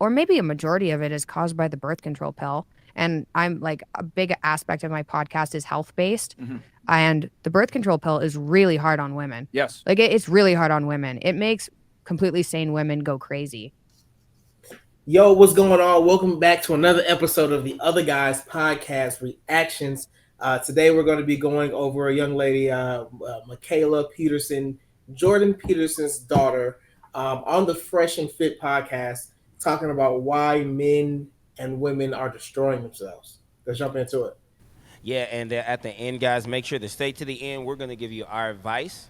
or maybe a majority of it is caused by the birth control pill. And I'm like, a big aspect of my podcast is health based. And the birth control pill is really hard on women. Yes. Like it's really hard on women. It makes completely sane women go crazy. Yo, what's going on? Welcome back to another episode of the Other Guys Podcast Reactions. Today we're going to be going over a young lady, Mikhaila Peterson, Jordan Peterson's daughter, on the Freshandfit podcast, talking about why men and women are destroying themselves. Let's jump into it. Yeah, and at the end, guys, make sure to stay to the end. We're going to give you our advice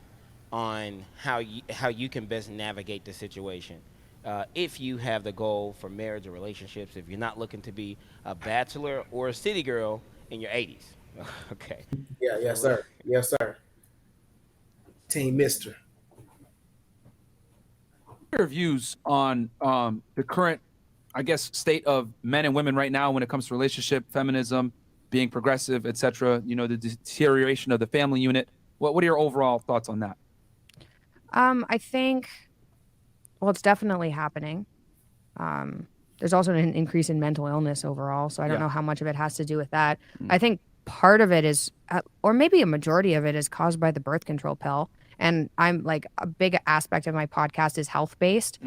on how you can best navigate the situation. If you have the goal for marriage or relationships, if you're not looking to be a bachelor or a city girl in your 80s. Okay. Yeah, yes, sir. Yes, sir. Team Mister. Your views on the current, I guess, state of men and women right now when it comes to relationship, feminism, being progressive, etc. You know, the deterioration of the family unit. What are your overall thoughts on that? I think, well, it's definitely happening. There's also an increase in mental illness overall, so I don't know how much of it has to do with that. I think part of it is, or maybe a majority of it is caused by the birth control pill. And I'm like, a big aspect of my podcast is health based.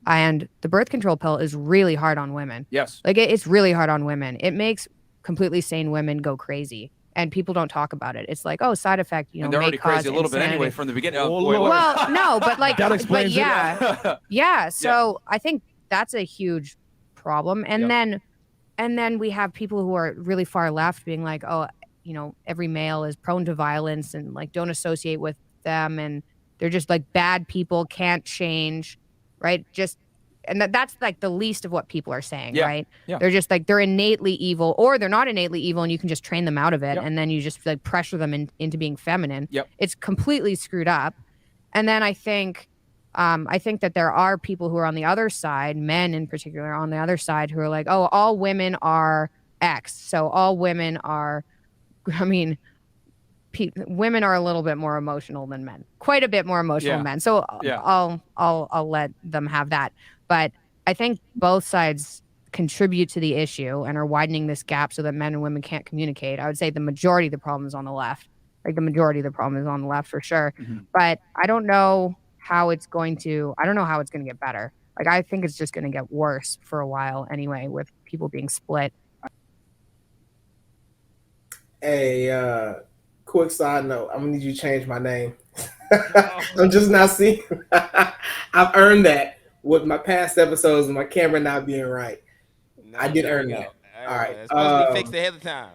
And the birth control pill is really hard on women. Yes. Like it's really hard on women. It makes completely sane women go crazy. And people don't talk about it. It's like, oh, side effect, you know, And they're may already cause crazy a little bit insanity. anyway from the beginning. Well, no, but like, That but explains it. yeah. So I think that's a huge problem. And then we have people who are really far left being like, oh, you know, every male is prone to violence and like don't associate with them, and they're just like bad people, can't change, right? And that's like the least of what people are saying, right? They're just like, they're innately evil, or they're not innately evil and you can just train them out of it. And then you just like pressure them into being feminine. It's completely screwed up. And then I think that there are people who are on the other side, men in particular on the other side, who are like, oh, all women are X. So all women are, I mean, women are a little bit more emotional than men, quite a bit more emotional than men. So I'll let them have that. But I think both sides contribute to the issue and are widening this gap so that men and women can't communicate. I would say the majority of the problem is on the left. Like the majority of the problem is on the left for sure. But I don't know how it's going to get better. Like I think it's just going to get worse for a while anyway, with people being split. Hey, quick side note, I'm gonna need you to change my name. I'm just not seeing. I've earned that with my past episodes and my camera not being right. I did earn that. All right. It's supposed to be fixed ahead of time.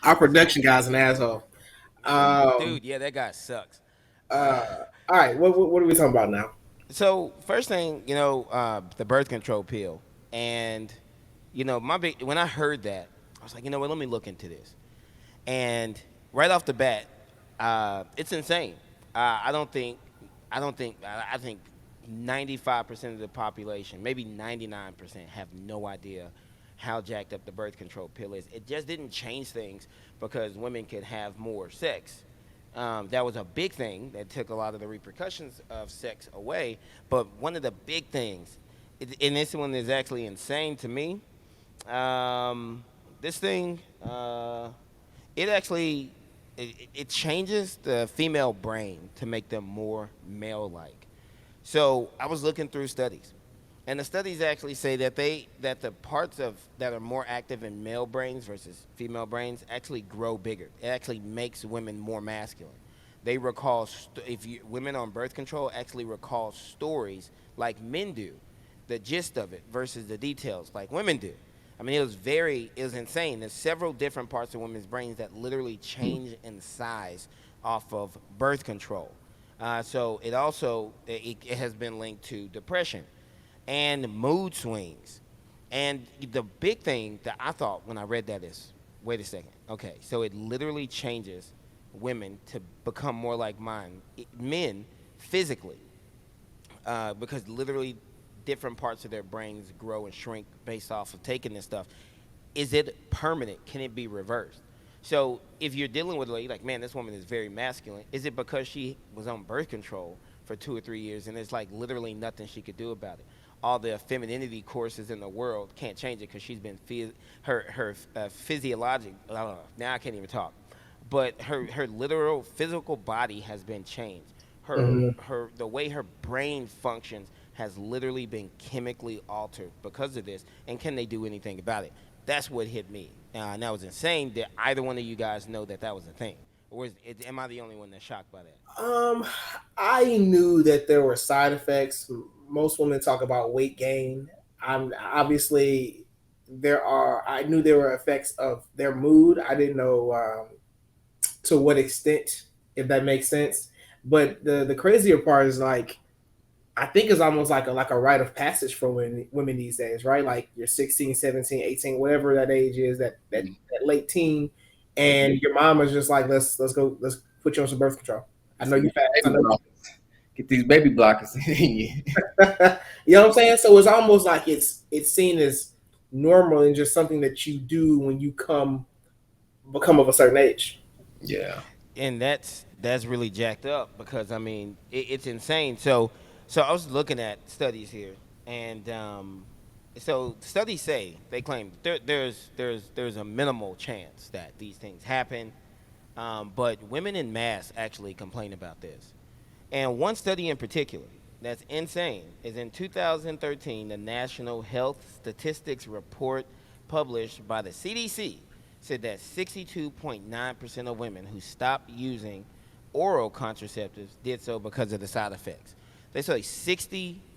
Our production guy's an asshole. Dude, yeah, that guy sucks. All right. What are we talking about now? So first thing, you know, the birth control pill, and you know, when I heard that, I was like, you know what, let me look into this. And right off the bat, it's insane. I think 95% of the population, maybe 99%, have no idea how jacked up the birth control pill is. It just didn't change things because women could have more sex. That was a big thing that took a lot of the repercussions of sex away. But one of the big things, and this one is actually insane to me, this thing, it changes the female brain to make them more male-like. So I was looking through studies, and the studies actually say that the parts that are more active in male brains versus female brains actually grow bigger. It actually makes women more masculine. They recall women on birth control actually recall stories like men do, the gist of it versus the details like women do. I mean, it was insane. There's several different parts of women's brains that literally change in size off of birth control. So it also it has been linked to depression and mood swings. And the big thing that I thought when I read that is, wait a second, okay, so it literally changes women to become more like men physically, because literally different parts of their brains grow and shrink based off of taking this stuff. Is it permanent? Can it be reversed? So if you're dealing with a lady like, man, this woman is very masculine, is it because she was on birth control for 2 or 3 years, and it's like literally nothing she could do about it. All the femininity courses in the world can't change it because she's been her physiologic. I don't know. Now I can't even talk. But her literal physical body has been changed. Her the way her brain functions has literally been chemically altered because of this. And can they do anything about it? That's what hit me. And that was insane. Did either one of you guys know that was a thing? Or am I the only one that's shocked by that? I knew that there were side effects. Most women talk about weight gain. Obviously I knew there were effects of their mood. I didn't know to what extent, if that makes sense. But the crazier part is like, I think it's almost like a rite of passage for women these days, right? Like you're 16, 17, 18, whatever that age is, that late teen, and your mom is just like, let's put you on some birth control. I know you fast. I know get these baby blockers in you. You know what I'm saying? So it's almost like it's seen as normal and just something that you do when you become of a certain age. Yeah. And that's really jacked up because I mean it's insane. So I was looking at studies here, and so studies say they claim there's a minimal chance that these things happen, but women in mass actually complain about this. And one study in particular that's insane is in 2013, the National Health Statistics Report published by the CDC said that 62.9% of women who stopped using oral contraceptives did so because of the side effects. They say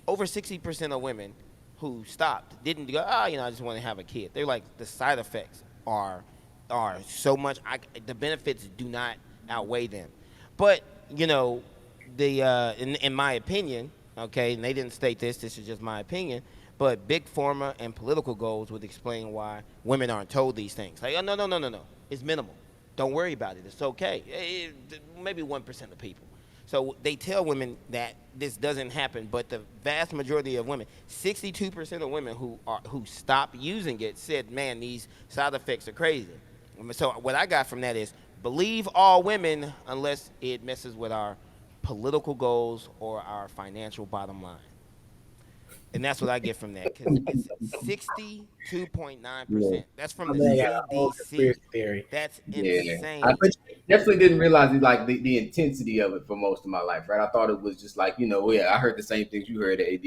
over 60% of women who stopped didn't go, I just want to have a kid. They're like, the side effects are so much. The benefits do not outweigh them. But in my opinion, okay, and they didn't state this. This is just my opinion. But big pharma and political goals would explain why women aren't told these things. Like, oh, no. It's minimal. Don't worry about it. It's okay. Maybe 1% of people. So they tell women that this doesn't happen, but the vast majority of women, 62% of women who stop using it said, man, these side effects are crazy. So what I got from that is believe all women unless it messes with our political goals or our financial bottom line. And that's what I get from that, because it's 62.9%. That's from the CDC. That's insane. I definitely didn't realize like the intensity of it for most of my life, right? I thought it was just like, I heard the same things you heard, AD,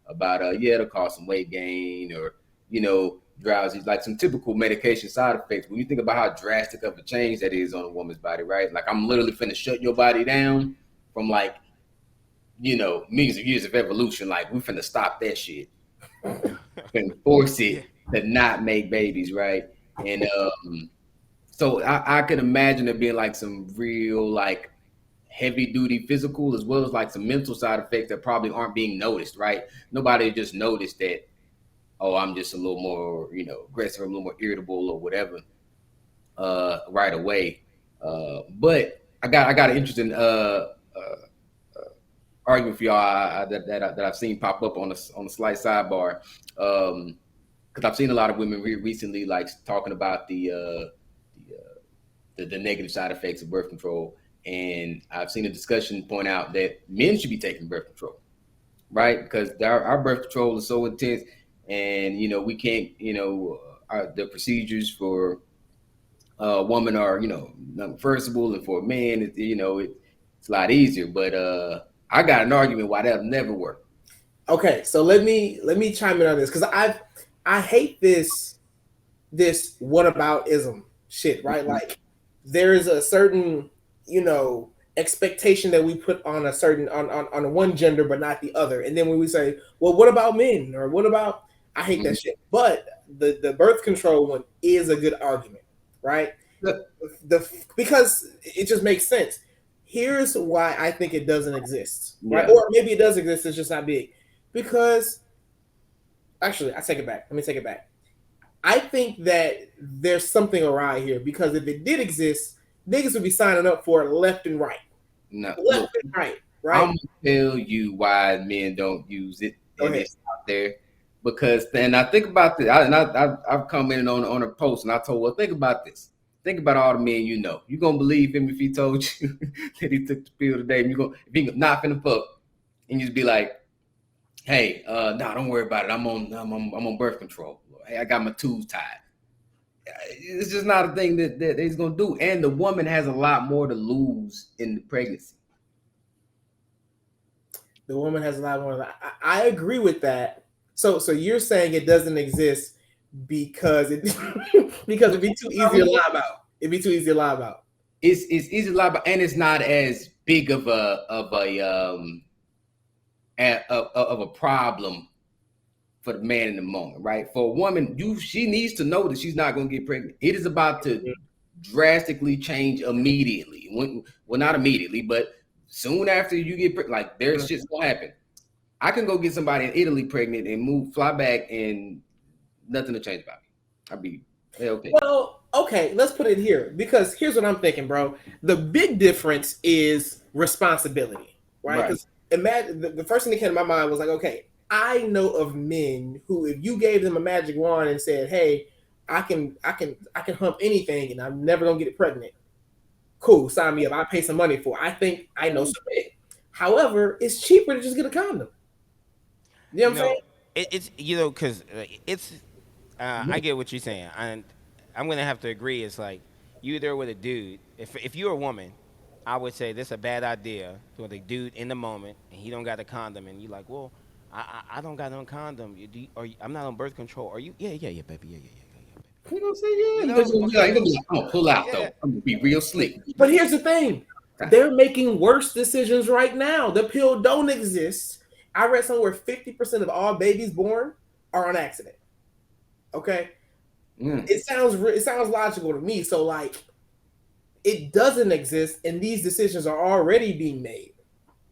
about, it'll cause some weight gain or, drowsy, like some typical medication side effects. When you think about how drastic of a change that is on a woman's body, right? Like I'm literally finna shut your body down from like, millions of years of evolution. Like we finna stop that shit and force it to not make babies, right? And so I could imagine it being like some real like heavy duty physical as well as like some mental side effects that probably aren't being noticed, right? Nobody just noticed that, oh, I'm just a little more, aggressive, a little more irritable or whatever right away. But I got an interesting argument for y'all that I've seen pop up on a slight sidebar, because I've seen a lot of women recently like talking about the negative side effects of birth control, and I've seen a discussion point out that men should be taking birth control, right? Because our birth control is so intense, and we can't, the procedures for a woman are non-reversible, and for a man, it's a lot easier, but I got an argument why that'll never work. Okay, so let me chime in on this, because I hate this whataboutism shit, right? Mm-hmm. Like there's a certain expectation that we put on a certain on one gender but not the other, and then when we say, well, what about men, or what about, I hate mm-hmm. that shit. But the birth control one is a good argument, right? Because it just makes sense. Here's why I think it doesn't exist, right? Or maybe it does exist, it's just not big. Because, actually, I take it back. Let me take it back. I think that there's something awry here, because if it did exist, niggas would be signing up for it left and right. No, left and right. I'm gonna tell you why men don't use it, and it's out there. Because then I think about this, I've commented on a post, and I told, well, think about this. Think about all the men you gonna believe him if he told you that he took the pill today. If he not finna fuck, and you just be like, hey, nah, don't worry about it. I'm on birth control. Hey, I got my tubes tied. It's just not a thing that he's gonna do. And the woman has a lot more to lose in the pregnancy. The woman has a lot more. I agree with that. So you're saying it doesn't exist because because it'd be too easy to lie about. It'd be too easy to lie about. It's easy to lie about, and it's not as big of a problem for the man in the moment, right? For a woman, she needs to know that she's not going to get pregnant. It is about to drastically change immediately. Well, not immediately, but soon after you get pregnant, like there's shit's gonna happen. I can go get somebody in Italy pregnant and fly back, and nothing to change about me. I'd be okay. Well, okay, let's put it here, because here's what I'm thinking, bro. The big difference is responsibility, right? Because imagine the first thing that came to my mind was like, okay, I know of men who, if you gave them a magic wand and said, hey, I can hump anything and I'm never gonna get it pregnant. Cool, sign me up. I pay some money for it. I think I know some men. However, it's cheaper to just get a condom. You know what I'm saying? It's because it's I get what you're saying, and I'm gonna have to agree. It's like you there with a dude. If you're a woman, I would say this is a bad idea with a dude in the moment and he don't got a condom, and you like, well, I don't got no condom. I'm not on birth control. Are you? Yeah, baby. Yeah. You know what I'm saying? Yeah. You're gonna be like, I'm gonna pull out though. I'm gonna be real slick. But here's the thing: they're making worse decisions right now. The pill don't exist. I read somewhere 50% of all babies born are on accident. Okay, it sounds logical to me. So like, it doesn't exist, and these decisions are already being made.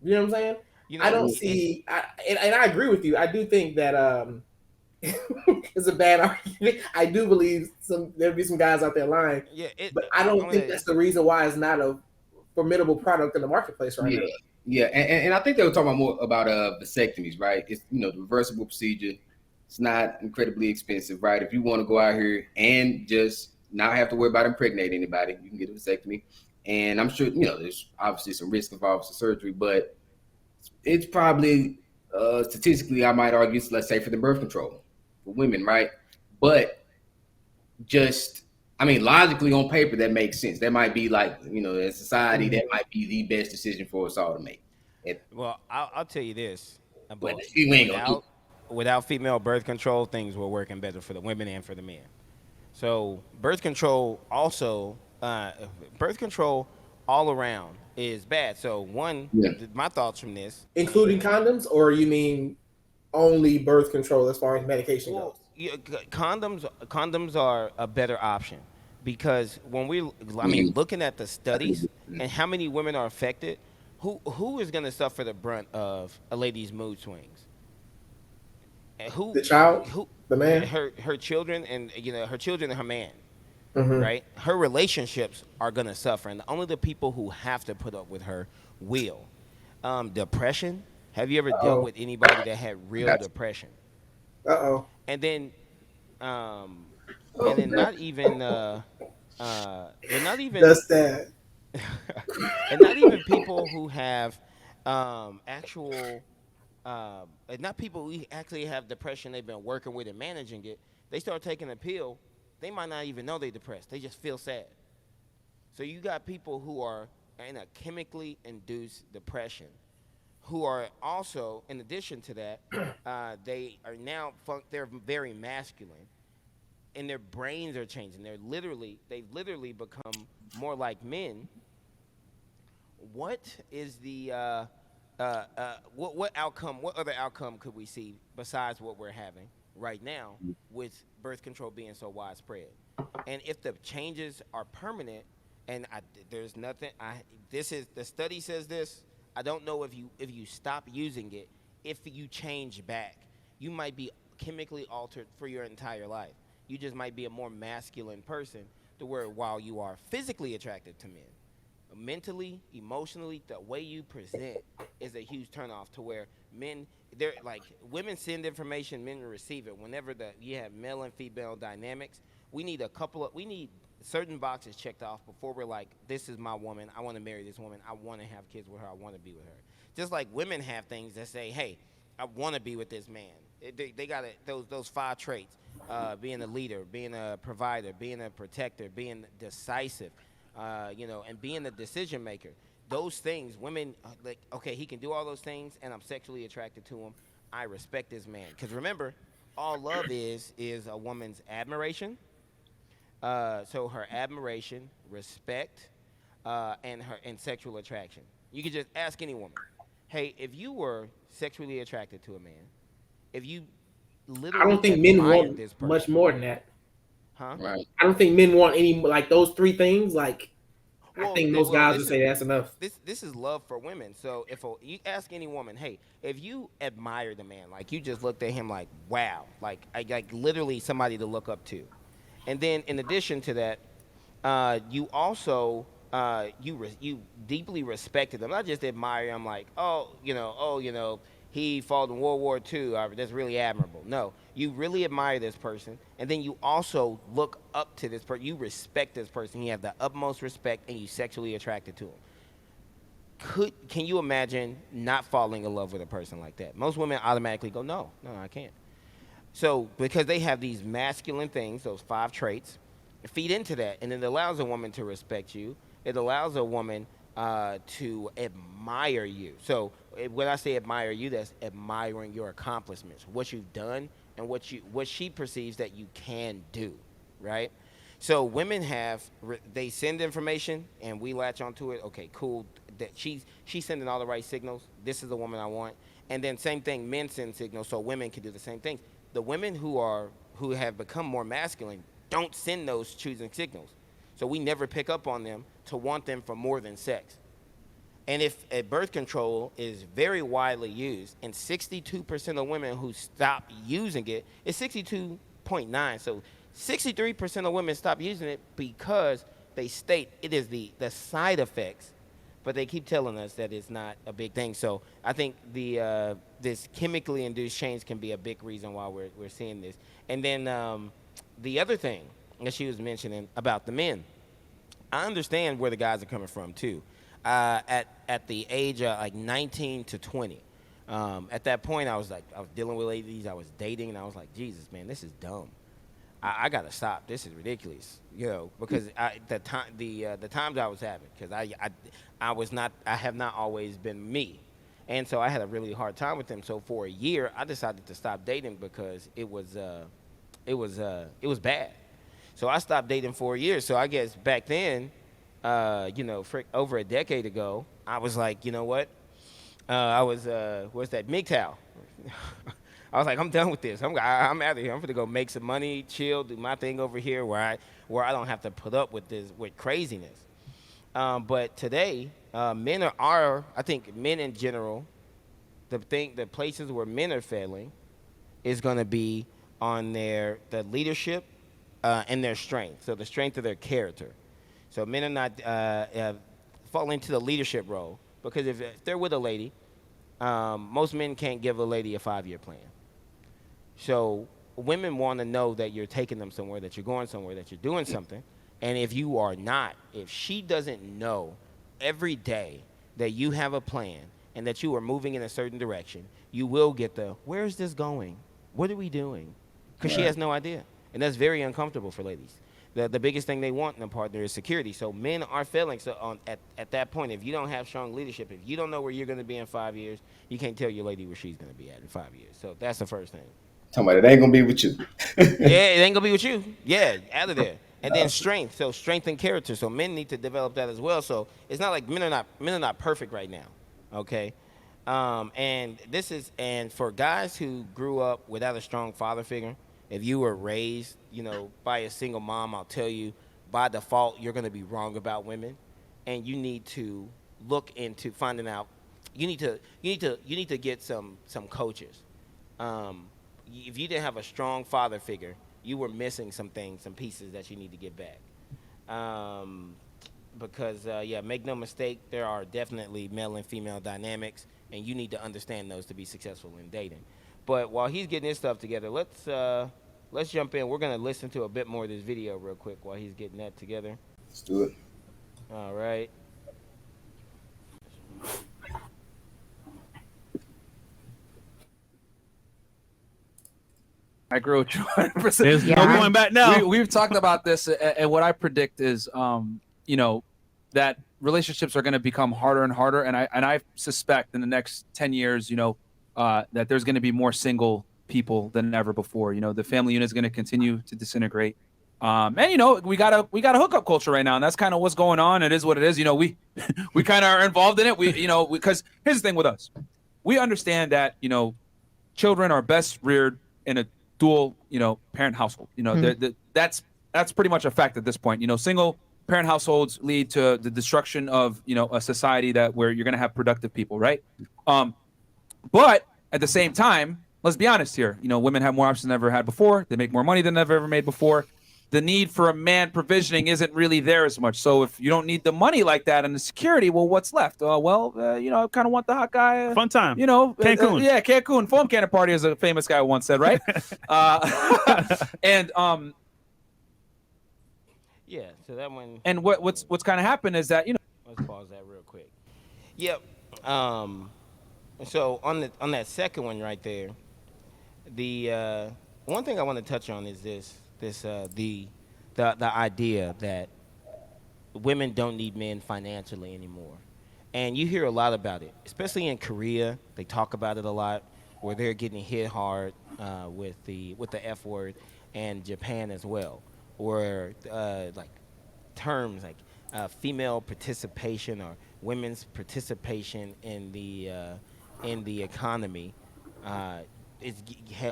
You know what I'm saying? I don't see, and I agree with you. I do think that it's a bad argument. I do believe there'll be some guys out there lying. Yeah, but I don't think that's the reason why it's not a formidable product in the marketplace right now. Yeah, and I think they were talking more about vasectomies, right? It's the reversible procedure. It's not incredibly expensive, right? If you want to go out here and just not have to worry about impregnating anybody, you can get a vasectomy. And I'm sure there's obviously some risk involved with surgery, but it's probably statistically, I might argue, let's say, for the birth control for women, right? But logically on paper, that makes sense. That might be like, as society, that might be the best decision for us all to make. Well, I'll tell you this. But we ain't gonna do. Without female birth control, things were working better for the women and for the men. So birth control also, birth control all around is bad. So my thoughts from this, including condoms, or you mean only birth control as far as medication goes? Condoms are a better option because when looking at the studies and how many women are affected, who is going to suffer the brunt of a lady's mood swings? The child, the man, her children, and her children and her man. Right? Her relationships are going to suffer, and only the people who have to put up with her will. Depression. Have you ever dealt with anybody that had real depression? And then, not even Just that. and not even people who have actual not people who actually have depression. They've been working with and managing it. They start taking a pill. They might not even know they're depressed. They just feel sad. So you got people who are in a chemically induced depression, who are also, in addition to that, they are now they're very masculine, and their brains are changing. They've literally become more like men. What is the what outcome? What other outcome could we see besides what we're having right now with birth control being so widespread? And if the changes are permanent, and there's nothing, the study says this. I don't know if you stop using it, if you change back, you might be chemically altered for your entire life. You just might be a more masculine person to where while you are physically attracted to men, mentally, emotionally, the way you present is a huge turnoff to where they're like, women send information, men receive it. Whenever you have male and female dynamics, we need certain boxes checked off before we're like, this is my woman. I want to marry this woman. I want to have kids with her. I want to be with her. Just like women have things that say, hey, I want to be with this man. They got those 5 traits: being a leader, being a provider, being a protector, being decisive, and being a decision maker. Those things, women like, okay, he can do all those things, and I'm sexually attracted to him. I respect this man. Because remember, all love is a woman's admiration. So her admiration, respect, and sexual attraction. You could just ask any woman, hey, if you were sexually attracted to a man, if you I literally don't think men admired want this much person, more than that. huh? Right. I don't think men want any like those 3 things. Like I Well, think most guys would this say that's enough. this is love for women. So if you ask any woman, hey, if you admire the man, like you just looked at him like, wow, like literally somebody to look up to, and then in addition to that, you also you deeply respected him, not just admire him like, he fought in World War II. That's really admirable. No, you really admire this person, and then you also look up to this person. You respect this person. You have the utmost respect, and you sexually attracted to him. Can you imagine not falling in love with a person like that? Most women automatically go, no, I can't. So because they have these masculine things, those 5 traits, feed into that, and it allows a woman to respect you. It allows a woman to admire you. So when I say admire you, that's admiring your accomplishments, what you've done, and what she perceives that you can do, right? So women they send information, and we latch onto it. Okay, cool. That she's sending all the right signals. This is the woman I want. And then same thing, men send signals, so women can do the same thing. The women who have become more masculine don't send those choosing signals. So we never pick up on them to want them for more than sex. And if birth control is very widely used, and 62% of women who stop using it, it's 62.9. So 63% of women stop using it because they state it is the side effects, but they keep telling us that it's not a big thing. So I think this chemically induced change can be a big reason why we're seeing this. And then the other thing that she was mentioning about the men, I understand where the guys are coming from too. At the age of like 19 to 20, at that point I was dealing with ladies, I was dating, and I was like, Jesus, man, this is dumb. I gotta stop. This is ridiculous, because the times I was having, because I have not always been me, and so I had a really hard time with them. So for a year, I decided to stop dating because it was bad. So I stopped dating for a year. So I guess back then, over a decade ago, I was like, you know what? What's that, MGTOW? I was like, I'm done with this. I'm out of here. I'm gonna go make some money, chill, do my thing over here where I don't have to put up with craziness. But today, men are I think men in general, the places where men are failing is gonna be on the leadership and their strength. So the strength of their character. So men are not falling into the leadership role, because if they're with a lady, most men can't give a lady a 5-year plan. So women want to know that you're taking them somewhere, that you're going somewhere, that you're doing something. And if you are not, if she doesn't know every day that you have a plan and that you are moving in a certain direction, you will get where is this going? What are we doing? Because she has no idea. And that's very uncomfortable for ladies. The biggest thing they want in a partner is security. So men are failing. So at that point, if you don't have strong leadership, if you don't know where you're going to be in 5 years, you can't tell your lady where she's going to be at in 5 years. So that's the first thing. Talking about it ain't gonna be with you. Yeah, it ain't gonna be with you. Yeah, out of there. And then strength. So strength and character. So men need to develop that as well. So it's not like men are not perfect right now. Okay. And for guys who grew up without a strong father figure, if you were raised, by a single mom, I'll tell you, by default, you're gonna be wrong about women, and you need to look into finding out. You need to get some coaches. If you didn't have a strong father figure, you were missing some things, some pieces that you need to get back. Because make no mistake, there are definitely male and female dynamics, and you need to understand those to be successful in dating. But while he's getting his stuff together, let's jump in. We're gonna listen to a bit more of this video real quick while he's getting that together. Let's do it. All right. I agree with you 100%. There's no Yeah. going back now. We've talked about this, and what I predict is, that relationships are going to become harder and harder, and I suspect in the next 10 years, that there's going to be more single people than ever before. The family unit is going to continue to disintegrate. And we got a hookup culture right now, and that's kind of what's going on. It is what it is. We kind of are involved in it. Because here's the thing with us, we understand that children are best reared in a dual parent household. That's pretty much a fact at this point. Single parent households lead to the destruction of a society where you're going to have productive people, right? But at the same time, let's be honest here. Women have more options than they've ever had before. They make more money than they've ever made before. The need for a man provisioning isn't really there as much. So if you don't need the money like that and the security, well, what's left? I kind of want the hot guy. Fun time. Cancun. Cancun. Foam cannon party, as a famous guy once said, right? Yeah. So that one. And what's kind of happened is that Let's pause that real quick. Yep. So on that second one right there, the one thing I want to touch on is the idea that women don't need men financially anymore, and you hear a lot about it, especially in Korea. They talk about it a lot, where they're getting hit hard with the F word, and Japan as well, where like terms like female participation or women's participation in the economy is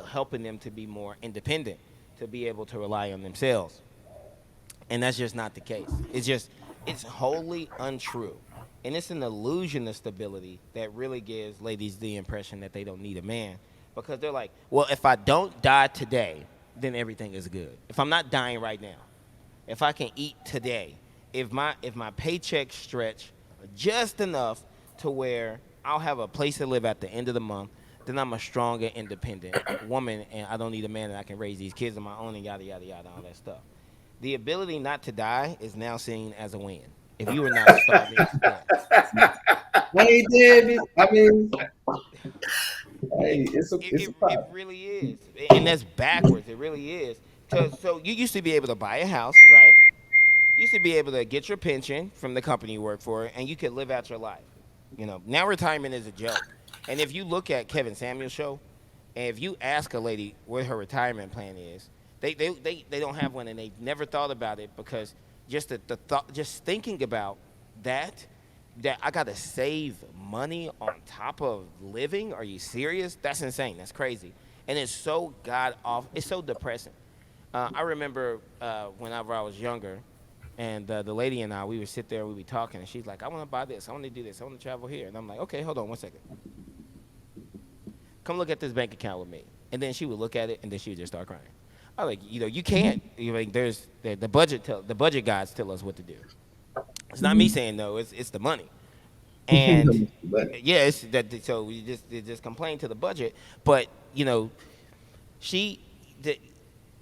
helping them to be more independent, to be able to rely on themselves. And that's just not the case. It's wholly untrue. And it's an illusion of stability that really gives ladies the impression that they don't need a man, because they're like, well, if I don't die today, then everything is good. If I'm not dying right now, if I can eat today, if my paycheck stretch just enough to where I'll have a place to live at the end of the month, then I'm a stronger, independent woman, and I don't need a man, and I can raise these kids on my own, and yada, yada, yada, all that stuff. The ability not to die is now seen as a win. If you were not starving to death. Hey, David. I mean, hey, it really is. And that's backwards. It really is. So you used to be able to buy a house, right? You used to be able to get your pension from the company you work for, and you could live out your life. Now retirement is a joke. And if you look at Kevin Samuel's show, and if you ask a lady what her retirement plan is, they don't have one, and they've never thought about it, because just the thought, just thinking about that I gotta save money on top of living. Are you serious? That's insane. That's crazy. And it's so it's so depressing. I remember whenever I was younger, and the lady and I, we would sit there, we'd be talking, and she's like, I want to buy this, I want to do this, I want to travel here. And I'm like, okay, hold on 1 second. Come look at this bank account with me. And then she would look at it, and then she would just start crying. I was like, you can't. There's the budget guides tell us what to do. It's not me saying no. It's the money. And yeah, it's that. So we just complain to the budget. But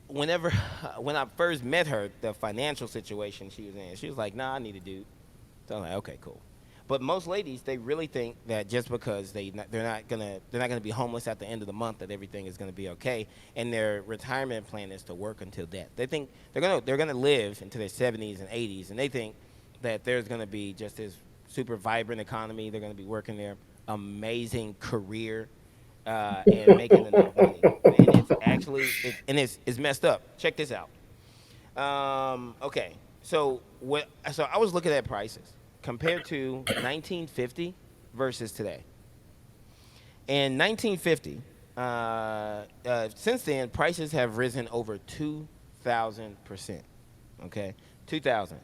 when I first met her, the financial situation she was in, she was like, nah, I need a dude. So I'm like, okay, cool. But most ladies, they really think that just because they're not gonna be homeless at the end of the month, that everything is gonna be okay, and their retirement plan is to work until death. They think they're gonna live into their 70s and 80s, and they think that there's gonna be just this super vibrant economy. They're gonna be working their amazing career and making enough money. And it's actually it's messed up. Check this out. Okay, so I was looking at prices compared to 1950 versus today. In 1950, since then, prices have risen over 2,000%. Okay, 2,000.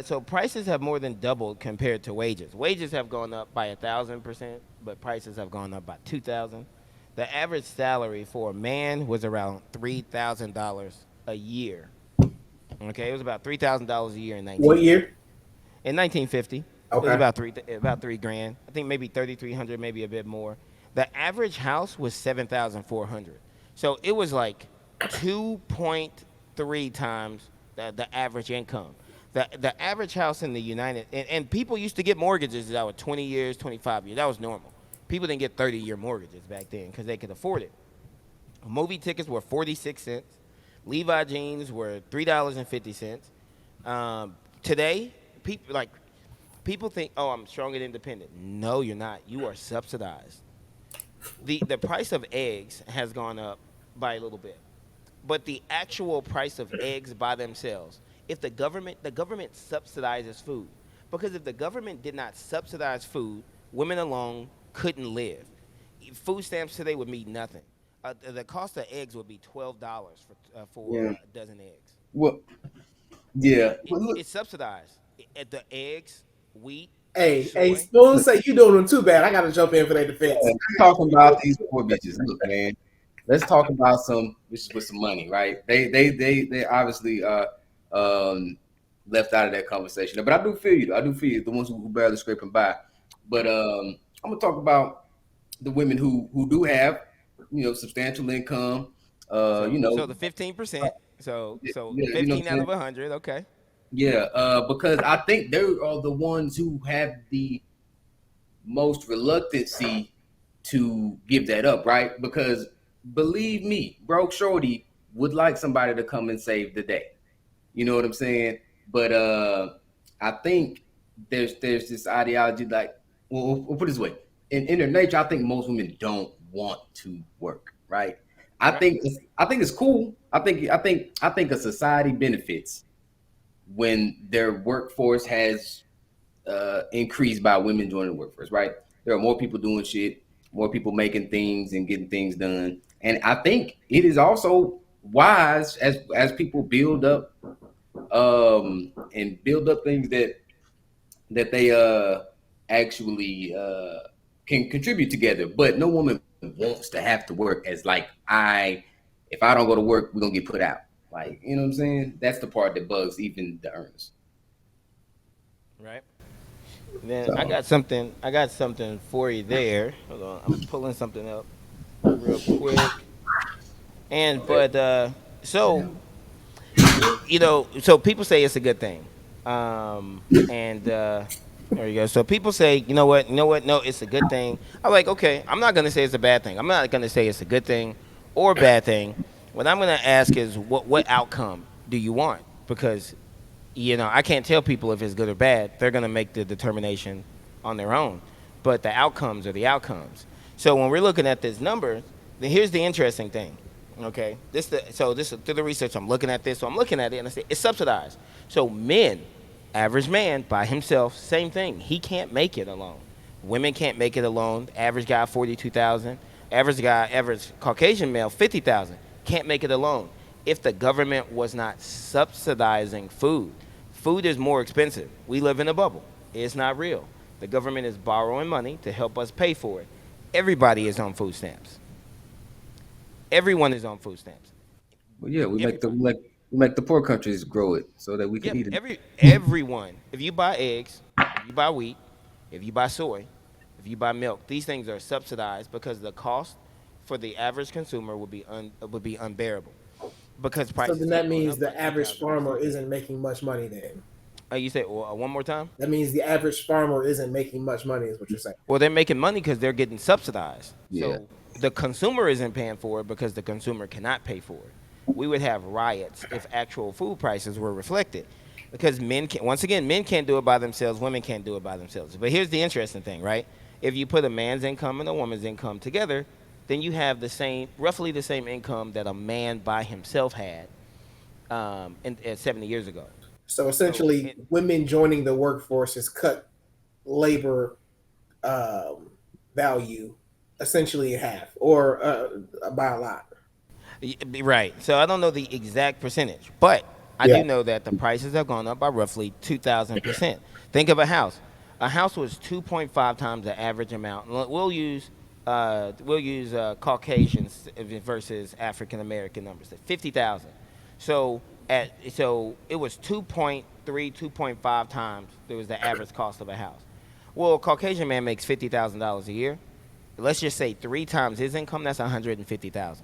So prices have more than doubled compared to wages. Wages have gone up by 1,000%, but prices have gone up by 2,000. The average salary for a man was around $3,000 a year. Okay, it was about $3,000 a year in 1950. What year? In 1950. Okay. It was about $3,000. I think maybe 3,300, maybe a bit more. The average house was 7,400. So it was like 2.3 times the average income. The average house in the and people used to get mortgages that were 20 years, 25 years. That was normal. People didn't get 30-year mortgages back then because they could afford it. Movie tickets were 46 cents. Levi jeans were $3.50. Today, people think, oh, I'm strong and independent. No, you're not. You are subsidized. The price of eggs has gone up by a little bit, but the actual price of eggs by themselves, if the government subsidizes food, because if the government did not subsidize food, women alone couldn't live. Food stamps today would mean nothing. The cost of eggs would be $12 for a dozen eggs. Well, yeah. Well, look, It's subsidized. The eggs, wheat, Hey, soy. Spoon say you doing them too bad. I gotta jump in for their defense. let's talking about these poor bitches. Look, man. Let's talk about some bitches with some money, right? They obviously left out of that conversation. But I do feel you. I do feel you. The ones who barely scraping by. But I'm gonna talk about the women who do have, substantial income. So the 15%. So yeah, 15 out of 100. Okay. Yeah, because I think they are the ones who have the most reluctancy to give that up, right? Because believe me, broke shorty would like somebody to come and save the day. You know what I'm saying? But I think there's this ideology like, we'll put it this way. In their nature, I think most women don't want to work, right? I think it's cool. I think a society benefits when their workforce has increased by women joining the workforce, right? There are more people doing shit, more people making things and getting things done. And I think it is also wise as people build up and build up things that they actually can contribute together. But no woman wants to have to work as like, if I don't go to work, we're gonna get put out. Like, you know what I'm saying? That's the part that bugs even the earners. Right. Then I got something for you there. Hold on, I'm pulling something up real quick. So people say it's a good thing. There you go. So people say, you know what? No, it's a good thing. I'm like, okay, I'm not gonna say it's a bad thing. I'm not gonna say it's a good thing or bad thing. What I'm gonna ask is, what outcome do you want? Because I can't tell people if it's good or bad. They're going to make the determination on their own. But the outcomes are the outcomes. So when we're looking at this number, then here's the interesting thing. Okay? This is through the research. I'm looking at this. So I'm looking at it and I say it's subsidized. So average man by himself, same thing. He can't make it alone. Women can't make it alone. Average guy, 42,000. Average Caucasian male, 50,000. Can't make it alone. If the government was not subsidizing food is more expensive. We live in a bubble. It's not real. The government is borrowing money to help us pay for it. Everybody is on food stamps. Everyone is on food stamps. Well, yeah, we make the poor countries grow it so that we can eat it. Everyone. If you buy eggs, if you buy wheat, if you buy soy, if you buy milk, these things are subsidized because the cost for the average consumer would be unbearable. Because prices. So then that means the average farmer isn't making much money then. You say one more time? That means the average farmer isn't making much money is what you're saying. Well, they're making money because they're getting subsidized. Yeah. So the consumer isn't paying for it because the consumer cannot pay for it. We would have riots if actual food prices were reflected. Because men can't do it by themselves. Women can't do it by themselves. But here's the interesting thing, right? If you put a man's income and a woman's income together, then you have roughly the same income that a man by himself had 70 years ago. So essentially, women joining the workforce has cut labor value essentially in half, or by a lot. Right. So I don't know the exact percentage, but I do know that the prices have gone up by roughly 2,000%. Think of a house. A house was 2.5 times the average amount. We'll use Caucasians versus African American numbers. 50,000. So it was 2.3, 2.5 times there was the average cost of a house. Well, a Caucasian man makes $50,000 a year. Let's just say 3 times his income. That's $150,000.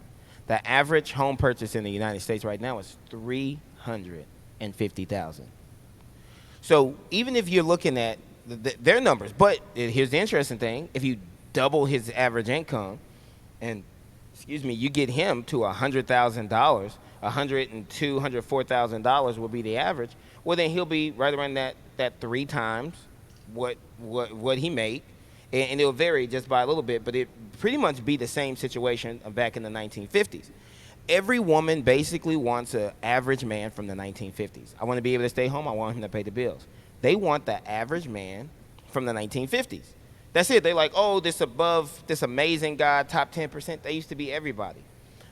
The average home purchase in the United States right now is $350,000. So even if you're looking at their numbers, but here's the interesting thing: if you double his average income, and excuse me, you get him to $100,000, $104,000 will be the average. Well, then he'll be right around that 3 times what he made, and it'll vary just by a little bit, but it pretty much be the same situation back in the 1950s. Every woman basically wants an average man from the 1950s. I want to be able to stay home. I want him to pay the bills. They want the average man from the 1950s. That's it. They're like, oh, this amazing guy, top 10%. They used to be everybody.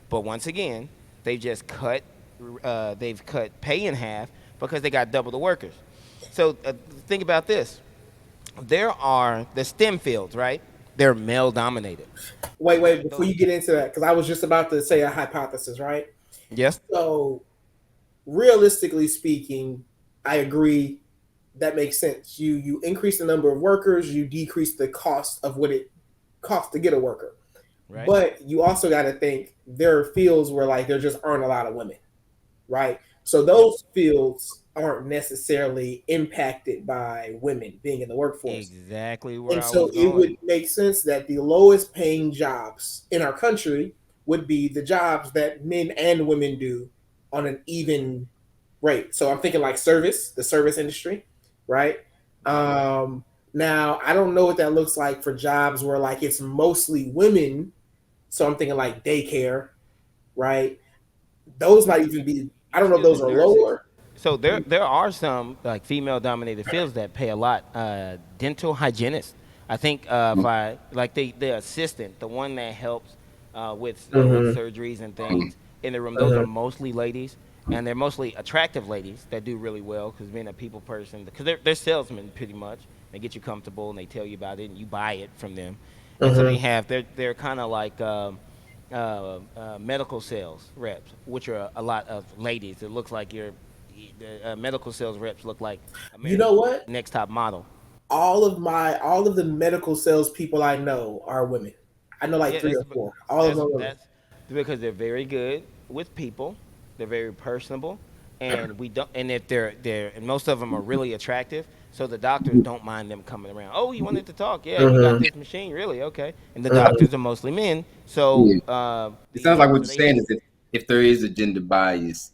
But once again, they've just cut pay in half because they got double the workers. So think about this. There are the STEM fields, right? They're male dominated. Wait, before you get into that, because I was just about to say a hypothesis, right? Yes. So, realistically speaking, I agree. That makes sense. You increase the number of workers, you decrease the cost of what it costs to get a worker. Right. But you also got to think there are fields where like there just aren't a lot of women, right? So those fields aren't necessarily impacted by women being in the workforce. Exactly where and I so was going. It would make sense that the lowest paying jobs in our country would be the jobs that men and women do on an even rate. So I'm thinking like the service industry, right? Now I don't know what that looks like for jobs where like it's mostly women. So I'm thinking like daycare, right? Those might even be, I don't know if those are lower. So there are some like female dominated fields that pay a lot. Dental hygienist. I think the assistant, the one that helps with surgeries and things in the room. Those are mostly ladies, and they're mostly attractive ladies that do really well because being a people person, because they're salesmen pretty much. They get you comfortable and they tell you about it and you buy it from them. And so they're kind of like medical sales reps, which are a lot of ladies. It looks like medical sales reps look like America's you know what? Next top model. All of the medical sales people I know are women. I know like 3 or 4. All of them are women. That's because they're very good with people. They're very personable, and if and most of them are really attractive. So the doctors don't mind them coming around. Oh, you wanted to talk? Yeah, you got this machine, really? Okay. And the doctors are mostly men. So it sounds like what you're saying is that if there is a gender bias,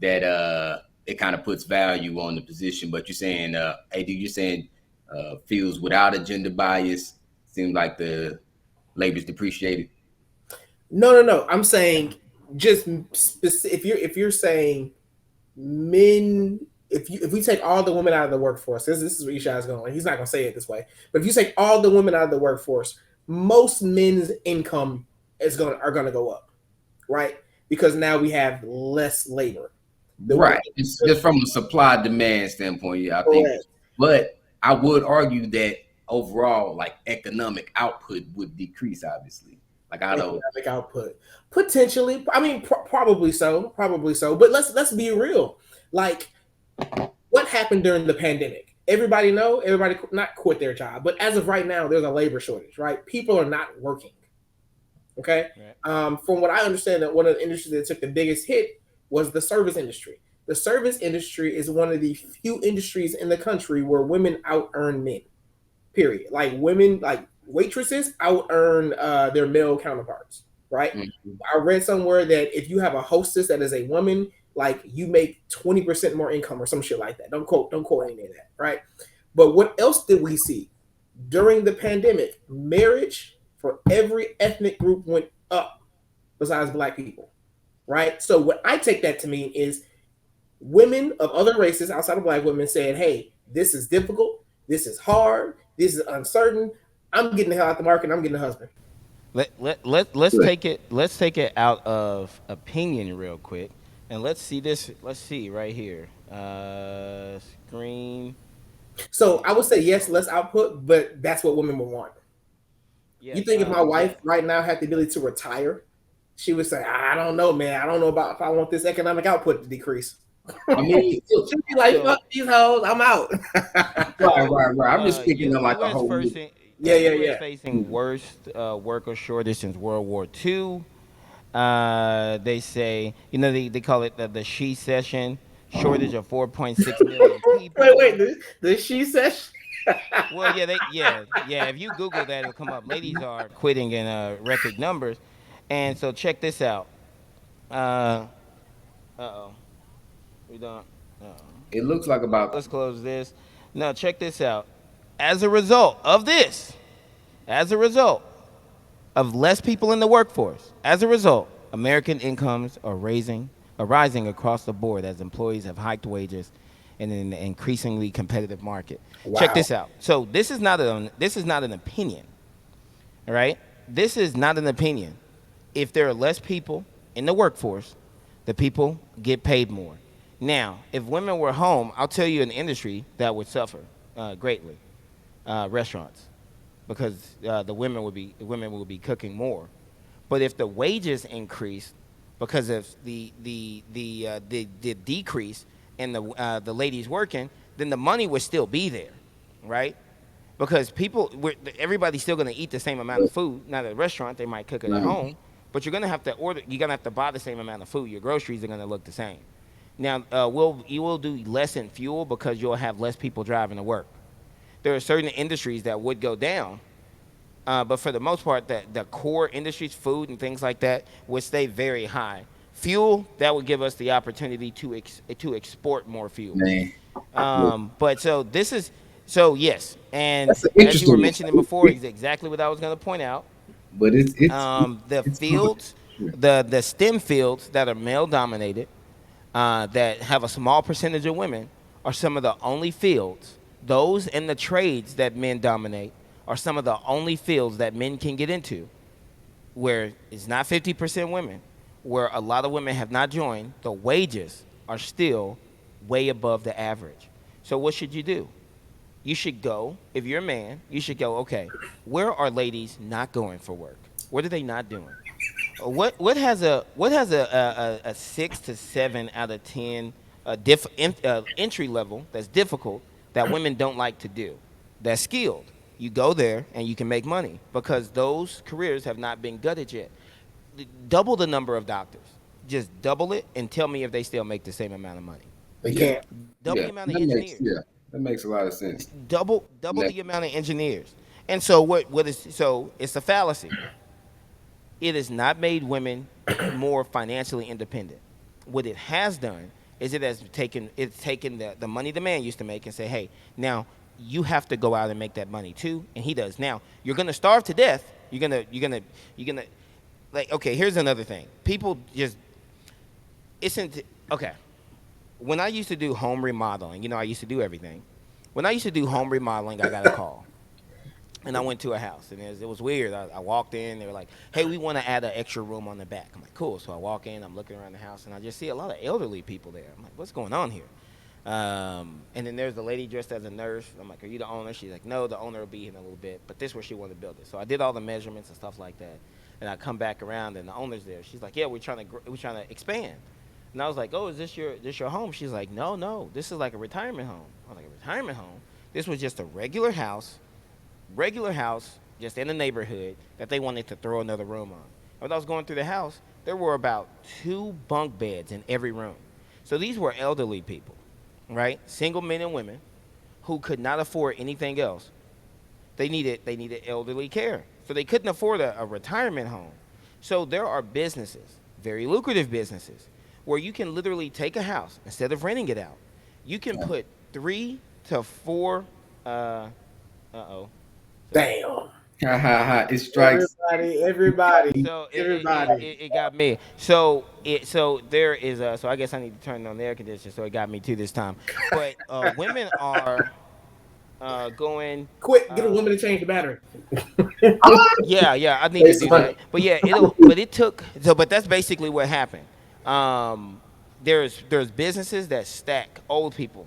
that it kind of puts value on the position. But you're saying, AD, you're saying fields without a gender bias seems like the labor's depreciated. No. I'm saying just if you're saying men. If we take all the women out of the workforce, this is where Ishai's going. He's not going to say it this way, but if you take all the women out of the workforce, most men's income are going to go up, right? Because now we have less labor. Right. It's just from a supply demand standpoint, I think. But I would argue that overall, like economic output would decrease, obviously. Like economic output potentially. I mean, probably so. But let's be real. Like, what happened during the pandemic? Everybody not quit their job, but as of right now, there's a labor shortage, right? People are not working. Okay. Right. From what I understand, that one of the industries that took the biggest hit was the service industry. The service industry is one of the few industries in the country where women out earn men. Period. Like women, like waitresses out earn their male counterparts. Right. Mm-hmm. I read somewhere that if you have a hostess that is a woman, like you make 20% more income or some shit like that. Don't quote any of that, right? But what else did we see? During the pandemic, marriage for every ethnic group went up besides Black people, right? So what I take that to mean is women of other races outside of Black women saying, hey, this is difficult, this is hard, this is uncertain, I'm getting the hell out the market, I'm getting a husband. Let's take it out of opinion real quick. And let's see this. Let's see right here. Screen. So I would say yes, less output, but that's what women would want. Yes, you think if my wife right now had the ability to retire, she would say, I don't know, man. I don't know about if I want this economic output to decrease. I mean, she'd be like, fuck these hoes, I'm out. Right. I'm just thinking of like a whole. Yeah. Facing worst worker shortage since World War II. They say, they call it the she session, shortage of 4.6 million people. Wait, the she session? Well, yeah. If you Google that, it'll come up. Ladies are quitting in record numbers, and so check this out. Uh oh, we don't. It looks like about Let's close this. Now check this out. As a result of this, as a result of less people in the workforce, as a result, American incomes are rising across the board as employees have hiked wages in an increasingly competitive market. Wow. Check this out. So this is not an opinion, all right? This is not an opinion. If there are less people in the workforce, the people get paid more. Now, if women were home, I'll tell you an industry that would suffer greatly: restaurants, because the women would be cooking more. But if the wages increase because of the decrease in the ladies working, then the money would still be there, right? Because everybody's still going to eat the same amount of food. Not at a restaurant, they might cook it at home, but you're going to have to order. You're going to have to buy the same amount of food. Your groceries are going to look the same. Now, you will do less in fuel because you'll have less people driving to work. There are certain industries that would go down, but for the most part, the core industries, food and things like that, would stay very high. Fuel, that would give us the opportunity to export more fuel. But yes, and as you were mentioning before, is exactly what I was going to point out. But the fields, the STEM fields that are male dominated, that have a small percentage of women, are some of the only fields. Those and the trades that men dominate are some of the only fields that men can get into, where it's not 50% women, where a lot of women have not joined. The wages are still way above the average. So what should you do? You should go, if you're a man, you should go, okay, where are ladies not going for work? What are they not doing? What has a 6 to 7 out of 10 entry level that's difficult that women don't like to do, that's skilled? You go there and you can make money, because those careers have not been gutted yet. Double the number of doctors. Just double it and tell me if they still make the same amount of money. They can't. Double the amount of engineers. That makes a lot of sense. Double the amount of engineers. And so it's a fallacy. It has not made women more financially independent. What it has done is it has taken the money the man used to make and say, hey, now you have to go out and make that money too, and he does. Now you're gonna starve to death. You're gonna like, okay. Here's another thing. People just okay. When I used to do home remodeling, I used to do everything. When I used to do home remodeling, I got a call. And I went to a house, and it was weird. I walked in. They were like, hey, we want to add an extra room on the back. I'm like, cool. So I walk in. I'm looking around the house, and I just see a lot of elderly people there. I'm like, what's going on here? And then there's the lady dressed as a nurse. I'm like, are you the owner? She's like, no, the owner will be here in a little bit. But this is where she wanted to build it. So I did all the measurements and stuff like that. And I come back around, and the owner's there. She's like, yeah, we're trying to expand. And I was like, oh, is this your home? She's like, no, this is like a retirement home. I'm like, a retirement home? This was just a regular house, just in the neighborhood, that they wanted to throw another room on. When I was going through the house, there were about 2 bunk beds in every room. So these were elderly people, right? Single men and women who could not afford anything else. They needed elderly care. So they couldn't afford a retirement home. So there are businesses, very lucrative businesses, where you can literally take a house, instead of renting it out, you can put 3 to 4 Damn. It strikes. Everybody. So it got me. So there is so I guess I need to turn on the air conditioner. So it got me too this time. But women are going. Quick, get a woman to change the battery. Yeah, I need to do that. But yeah, but that's basically what happened. There's businesses that stack elderly people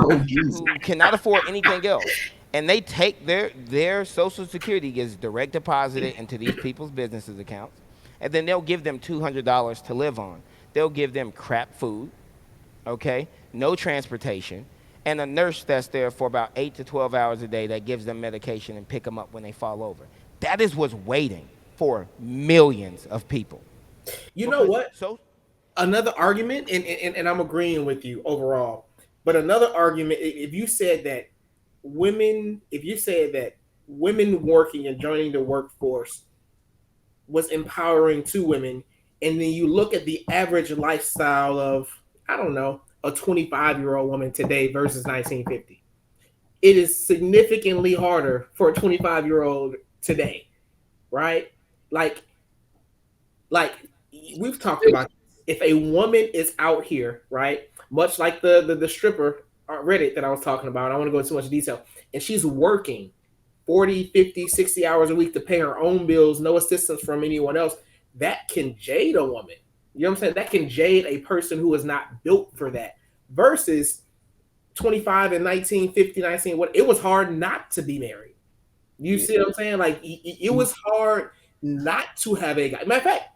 who cannot afford anything else, and they take their Social Security gets direct deposited into these people's businesses accounts, and then they'll give them $200 to live on. They'll give them crap food, okay, no transportation, and a nurse that's there for about 8 to 12 hours a day that gives them medication and pick them up when they fall over. That is what's waiting for millions of people. You know what? So another argument, and I'm agreeing with you overall, But another argument, if you said that women working and joining the workforce was empowering to women, and then you look at the average lifestyle of, I don't know, a 25-year-old woman today versus 1950, it is significantly harder for a 25-year-old today, right? Like, like we've talked about, if a woman is out here, right, much like the stripper Reddit that I was talking about, I don't want to go into too much detail, and she's working 40, 50, 60 hours a week to pay her own bills, no assistance from anyone else, that can jade a woman. You know what I'm saying? That can jade a person who is not built for that. Versus 25 and 1950, 19, what, it was hard not to be married. You see what I'm saying? Like, it was hard not to have a guy. Matter of fact,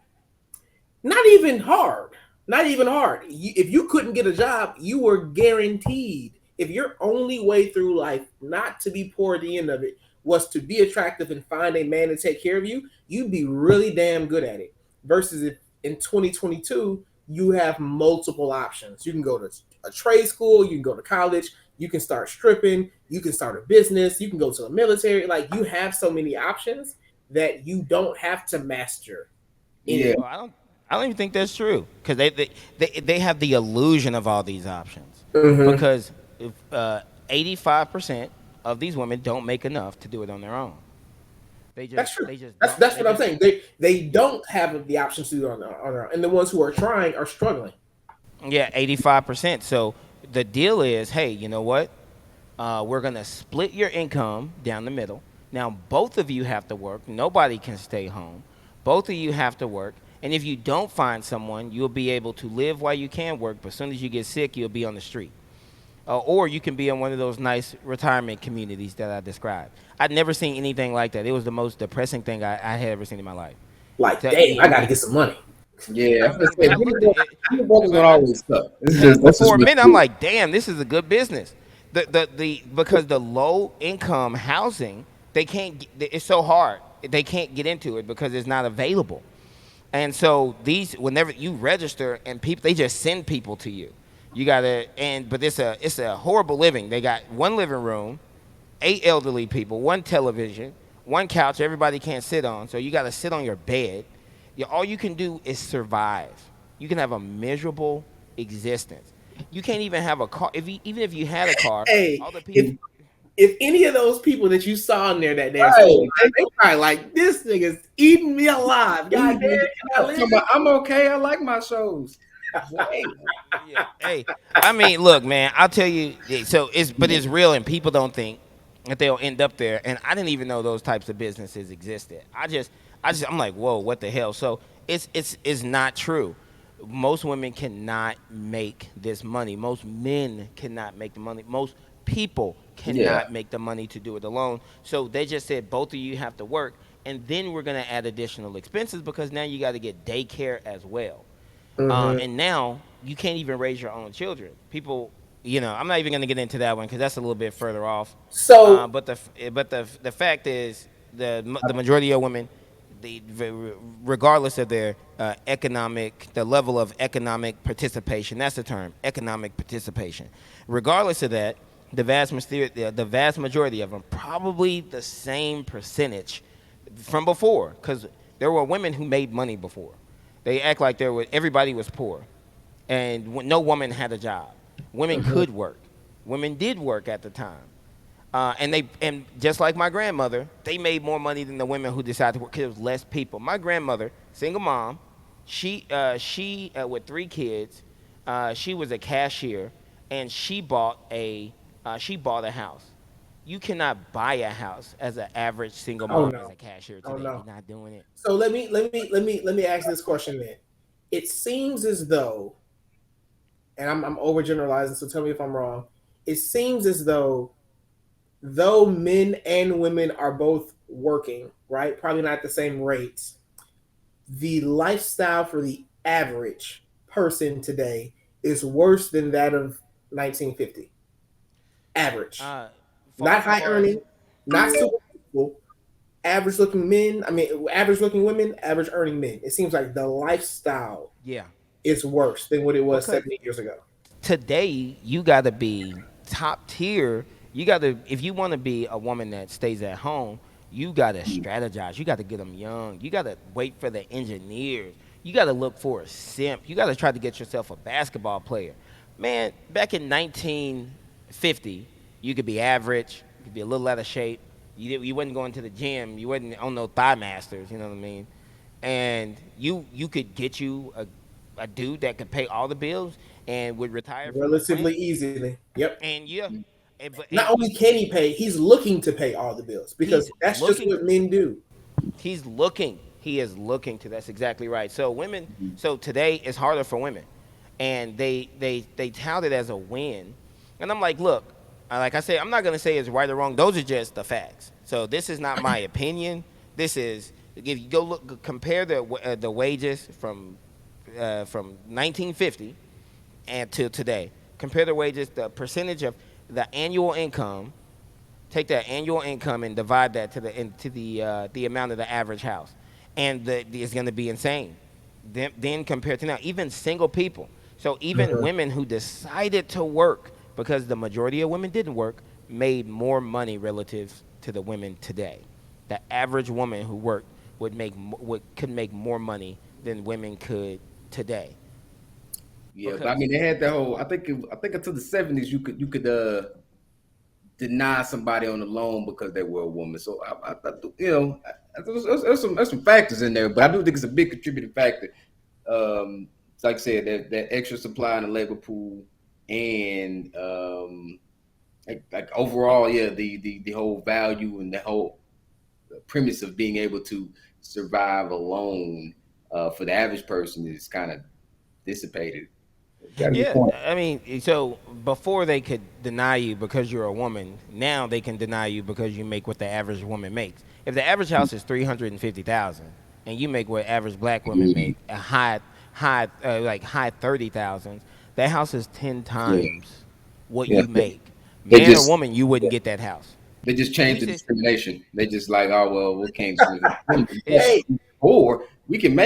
not even hard. Not even hard. If you couldn't get a job, you were guaranteed. If your only way through life not to be poor at the end of it was to be attractive and find a man to take care of you, you'd be really damn good at it. Versus if in 2022, you have multiple options. You can go to a trade school, you can go to college, you can start stripping, you can start a business, you can go to the military. Like, you have so many options that you don't have to master. Yeah. Well, I don't even think that's true, because they have the illusion of all these options. Mhm. Because if 85% of these women don't make enough to do it on their own. That's true. They just That's don't- what I'm saying. They don't have the options to do it on their own, and the ones who are trying are struggling. Yeah, 85%. So the deal is, hey, you know what? We're gonna split your income down the middle. Now both of you have to work. Nobody can stay home. Both of you have to work. And if you don't find someone, you'll be able to live while you can work. But as soon as you get sick, you'll be on the street. Or you can be in one of those nice retirement communities that I described. I'd never seen anything like that. It was the most depressing thing I had ever seen in my life. Like, So, damn, I got to get some money. Yeah, I mean, I looked at it- the brothers don't always suck. That's For a just minute, what- I'm like, damn, this is a good business. Because the low income housing, they can't. It's so hard. They can't get into it because it's not available. And so whenever you register and people, they just send people to you. You gotta, but it's a horrible living. They got one living room, 8 elderly people, one television, one couch everybody can't sit on. So you gotta sit on your bed. All you can do is survive. You can have a miserable existence. You can't even have a car. Even if you had a car, Hey, all the people. if any of those people that you saw in there that day, Right. they probably like, this nigga's eating me alive. God damn, can I live? I'm okay. I like my shows. Yeah. Hey, I mean, look, man, I'll tell you. So it's real, and people don't think that they'll end up there. And I didn't even know those types of businesses existed. I'm like, whoa, what the hell? So it's not true. Most women cannot make this money. Most men cannot make the money. Most people cannot make the money to do it alone. So they just said both of you have to work, and then we're gonna add additional expenses because now you got to get daycare as well. And now you can't even raise your own children. People, I'm not even going to get into that one because that's a little bit further off. So, but the fact is, the majority of women, regardless of their the level of economic participation, that's the term, economic participation. Regardless of that, the vast majority of them, probably the same percentage from before, because there were women who made money before. They act like everybody was poor, and no woman had a job. Women could work. Women did work at the time, and just like my grandmother, they made more money than the women who decided to work because there was less people. My grandmother, single mom, she with 3 kids, she was a cashier, and she bought a house. You cannot buy a house as an average single mom as a cashier today. You're not doing it. So let me ask this question then. It seems as though, and I'm overgeneralizing, so tell me if I'm wrong. It seems as though men and women are both working, right? Probably not at the same rates. The lifestyle for the average person today is worse than that of 1950. Average. Not high earning, not super people, average looking men. I mean, average looking women, average earning men. It seems like the lifestyle is worse than what it was 70 years ago. today you got to be top tier. You got to, if you want to be a woman that stays at home, you got to strategize. You got to get them young. You got to wait for the engineers. You got to look for a simp. You got to try to get yourself a basketball player. Man, back in 1950, you could be average. You could be a little out of shape. You wasn't going to the gym. You wasn't on no thigh masters. You know what I mean? And you could get you a dude that could pay all the bills and would retire from relatively easily. Yep. And yeah, Not only can he pay, he's looking to pay all the bills because that's just what men do. He's looking. He is looking to. That's exactly right. So women. So today it's harder for women, and they tout it as a win. And I'm like, look, like I say, I'm not gonna say it's right or wrong. Those are just the facts. So this is not my opinion. This is, if you go look, compare the wages from 1950 and till today. Compare the wages, the percentage of the annual income. Take that annual income and divide that into the amount of the average house, and it's going to be insane. Then compared to now, even single people. So even women who decided to work, because the majority of women didn't work, made more money relative to the women today. The average woman who worked could make more money than women could today. Yeah, but I mean, they had that whole. I think until the 70s, you could deny somebody on the loan because they were a woman. So I you know, there's some factors in there, but I do think it's a big contributing factor. Like I said, that extra supply in the labor pool, and like overall, yeah, the whole value and the whole premise of being able to survive alone for the average person is kind of dissipated. Yeah, I mean, so before they could deny you because you're a woman, now they can deny you because you make what the average woman makes. If the average house is 350,000 and you make what average black women make, a high 30,000, that house is 10 times what you make. Man or woman, you wouldn't get that house. They just changed the discrimination. They just like, oh well, we can't. Hey, or we can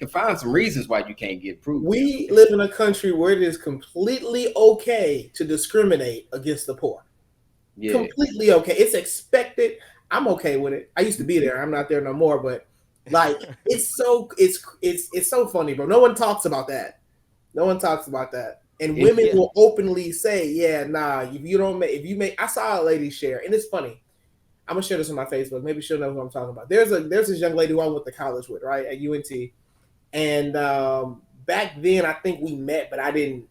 find some reasons why you can't get approved. We live in a country where it is completely okay to discriminate against the poor. Yeah. Completely okay. It's expected. I'm okay with it. I used to be there. I'm not there no more. But like, it's so funny, bro. No one talks about that. No one talks about that. And women will openly say, "Yeah, nah. If you make." I saw a lady share, and it's funny. I'm gonna share this on my Facebook. Maybe she'll know who I'm talking about. There's this young lady who I went to college with, right, at UNT, and back then I think we met, but I didn't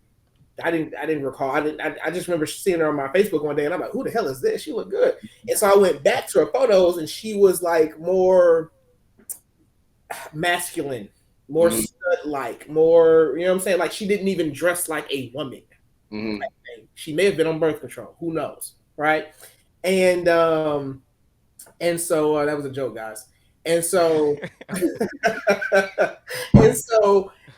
recall. I just remember seeing her on my Facebook one day, and I'm like, "Who the hell is this?" She looked good, and so I went back to her photos, and she was like more masculine, more stud-like, more, you know what I'm saying? Like, she didn't even dress like a woman. Mm-hmm. She may have been on birth control. Who knows, right? And so that was a joke, guys. And so,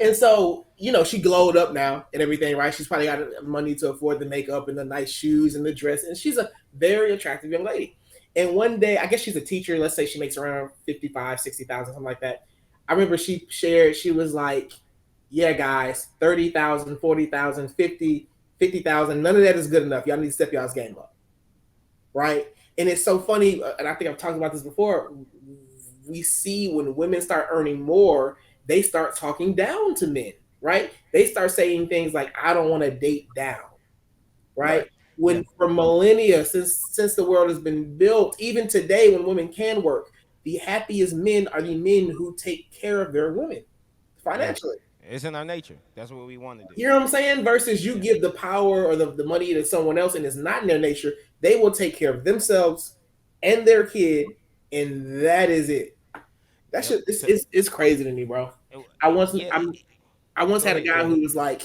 and so, you know, she glowed up now and everything, right? She's probably got money to afford the makeup and the nice shoes and the dress, and she's a very attractive young lady. And one day, I guess she's a teacher. Let's say she makes around 55, 60,000, something like that. I remember she shared, she was like, "Yeah, guys, 30,000, 40,000, 50,000. None of that is good enough. Y'all need to step y'all's game up." Right? And it's so funny, and I think I've talked about this before. We see when women start earning more, they start talking down to men, right? They start saying things like, "I don't want to date down," right? When for millennia, since the world has been built, even today when women can work, the happiest men are the men who take care of their women financially. It's in our nature. That's what we want to do. You know what I'm saying? Versus you give the power or the money to someone else and it's not in their nature, they will take care of themselves and their kid, and that is it. That shit, it's crazy to me, bro. I once had a guy who was like,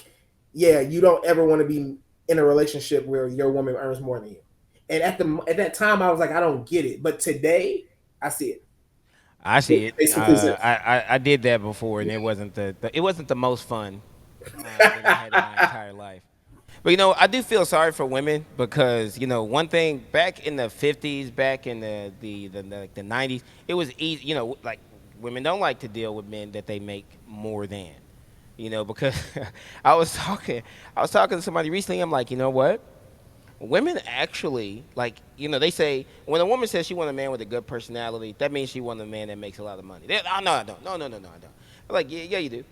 "Yeah, you don't ever want to be in a relationship where your woman earns more than you." And at that time, I was like, I don't get it. But today, I see it. I see it. I did that before, and it wasn't the most fun that I had in my entire life. But you know, I do feel sorry for women because, you know, one thing back in the 50s, back in the 90s, it was easy. You know, like, women don't like to deal with men that they make more than. Because I was talking to somebody recently. I'm like, you know what? Women actually like, they say when a woman says she wants a man with a good personality, that means she wants a man that makes a lot of money. Oh, no, I don't. No, no, no, no, I don't. I'm like, yeah, you do.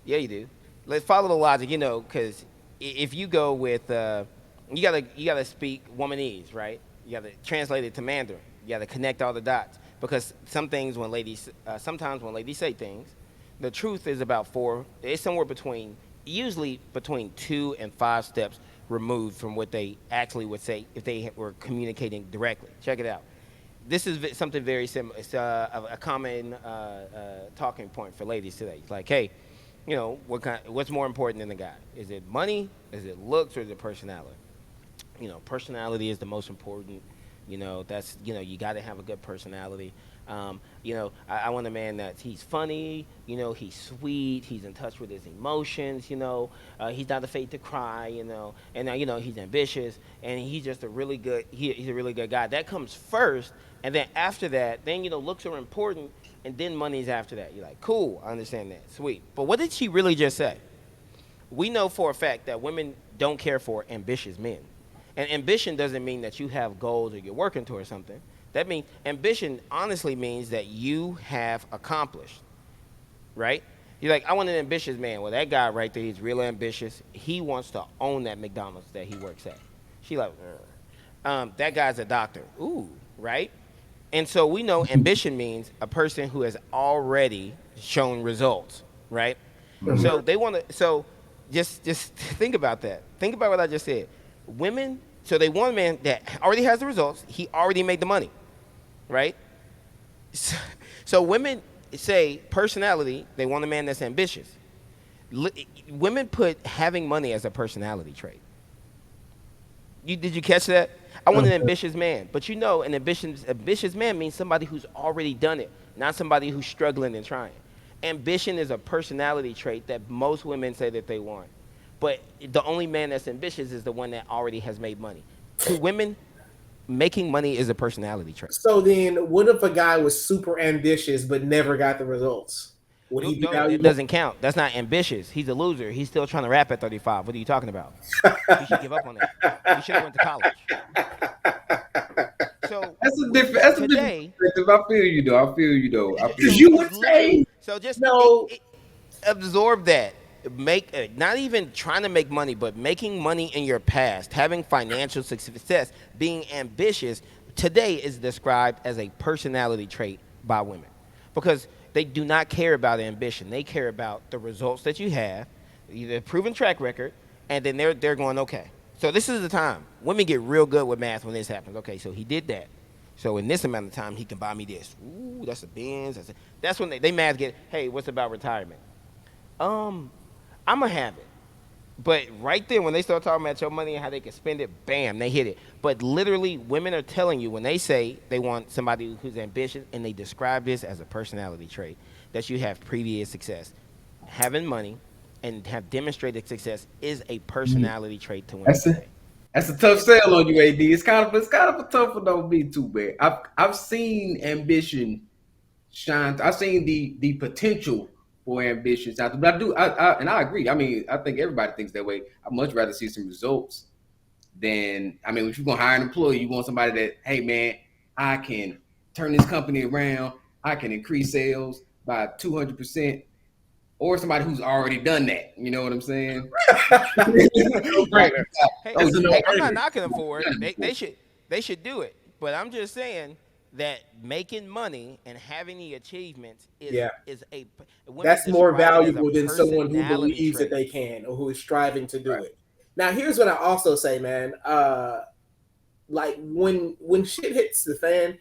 Yeah, you do. Let's follow the logic, because if you go with, you gotta speak womanese, right? You gotta translate it to Mandarin. You gotta connect all the dots because sometimes when ladies say things, the truth is about four. It's somewhere usually between 2 and 5 steps removed from what they actually would say if they were communicating directly. Check it out. This is something very similar. It's a common talking point for ladies today. It's like, hey, what's more important than the guy? Is it money? Is it looks? Or is it personality? Personality is the most important. That's you got to have a good personality. I want a man he's funny. He's sweet. He's in touch with his emotions. He's not afraid to cry. And he's ambitious, and he's just a really good. He's a really good guy. That comes first, and then after that, then looks are important, and then money's after that. You're like, cool, I understand that, sweet. But what did she really just say? We know for a fact that women don't care for ambitious men. And ambition doesn't mean that you have goals or you're working towards something. That means ambition honestly means that you have accomplished, right? You're like, I want an ambitious man. Well, that guy right there, he's real ambitious. He wants to own that McDonald's that he works at. She like, that guy's a doctor. Ooh, right? And so we know ambition means a person who has already shown results, right? Mm-hmm. So they want to. So just think about that. Think about what I just said. Women. So they want a man that already has the results. He already made the money, right? So women say personality. They want a man that's ambitious. Women put having money as a personality trait. Did you catch that? I want an ambitious man. But an ambitious man means somebody who's already done it, not somebody who's struggling and trying. Ambition is a personality trait that most women say that they want. But the only man that's ambitious is the one that already has made money. To women, making money is a personality trait. So then, what if a guy was super ambitious but never got the results? Would he be valuable? It doesn't count. That's not ambitious. He's a loser. He's still trying to rap at 35. What are you talking about? You should give up on that. You should have went to college. So that's a different perspective. I feel you though. Because you would say so. Just no. Absorb that. Not even trying to make money, but making money in your past, having financial success, being ambitious today is described as a personality trait by women because they do not care about ambition. They care about the results that you have, the proven track record, and then they're going, okay. So this is the time. Women get real good with math when this happens. Okay, so he did that. So in this amount of time, he can buy me this. Ooh, that's a Benz. That's when they math get, hey, what's about retirement? I'm going to have it. But right there, when they start talking about your money and how they can spend it, bam, they hit it. But literally, women are telling you when they say they want somebody who's ambitious, and they describe this as a personality trait, that you have previous success. Having money and have demonstrated success is a personality trait to women today. That's a tough sell on you, AD. It's kind of a tough one on me too, man. I've seen ambition shine. I've seen the potential for ambitions out there. But I agree. I mean, I think everybody thinks that way. I'd much rather see some results than, if you're going to hire an employee, you want somebody that, hey, man, I can turn this company around. I can increase sales by 200%. Or somebody who's already done that. You know what I'm saying? Right. Hey, I'm not knocking them for it. They should do it. But I'm just saying that making money and having the achievements is that's more valuable than someone who believes that they can or who is striving to do it. Now, here's what I also say, man. Like when shit hits the fan,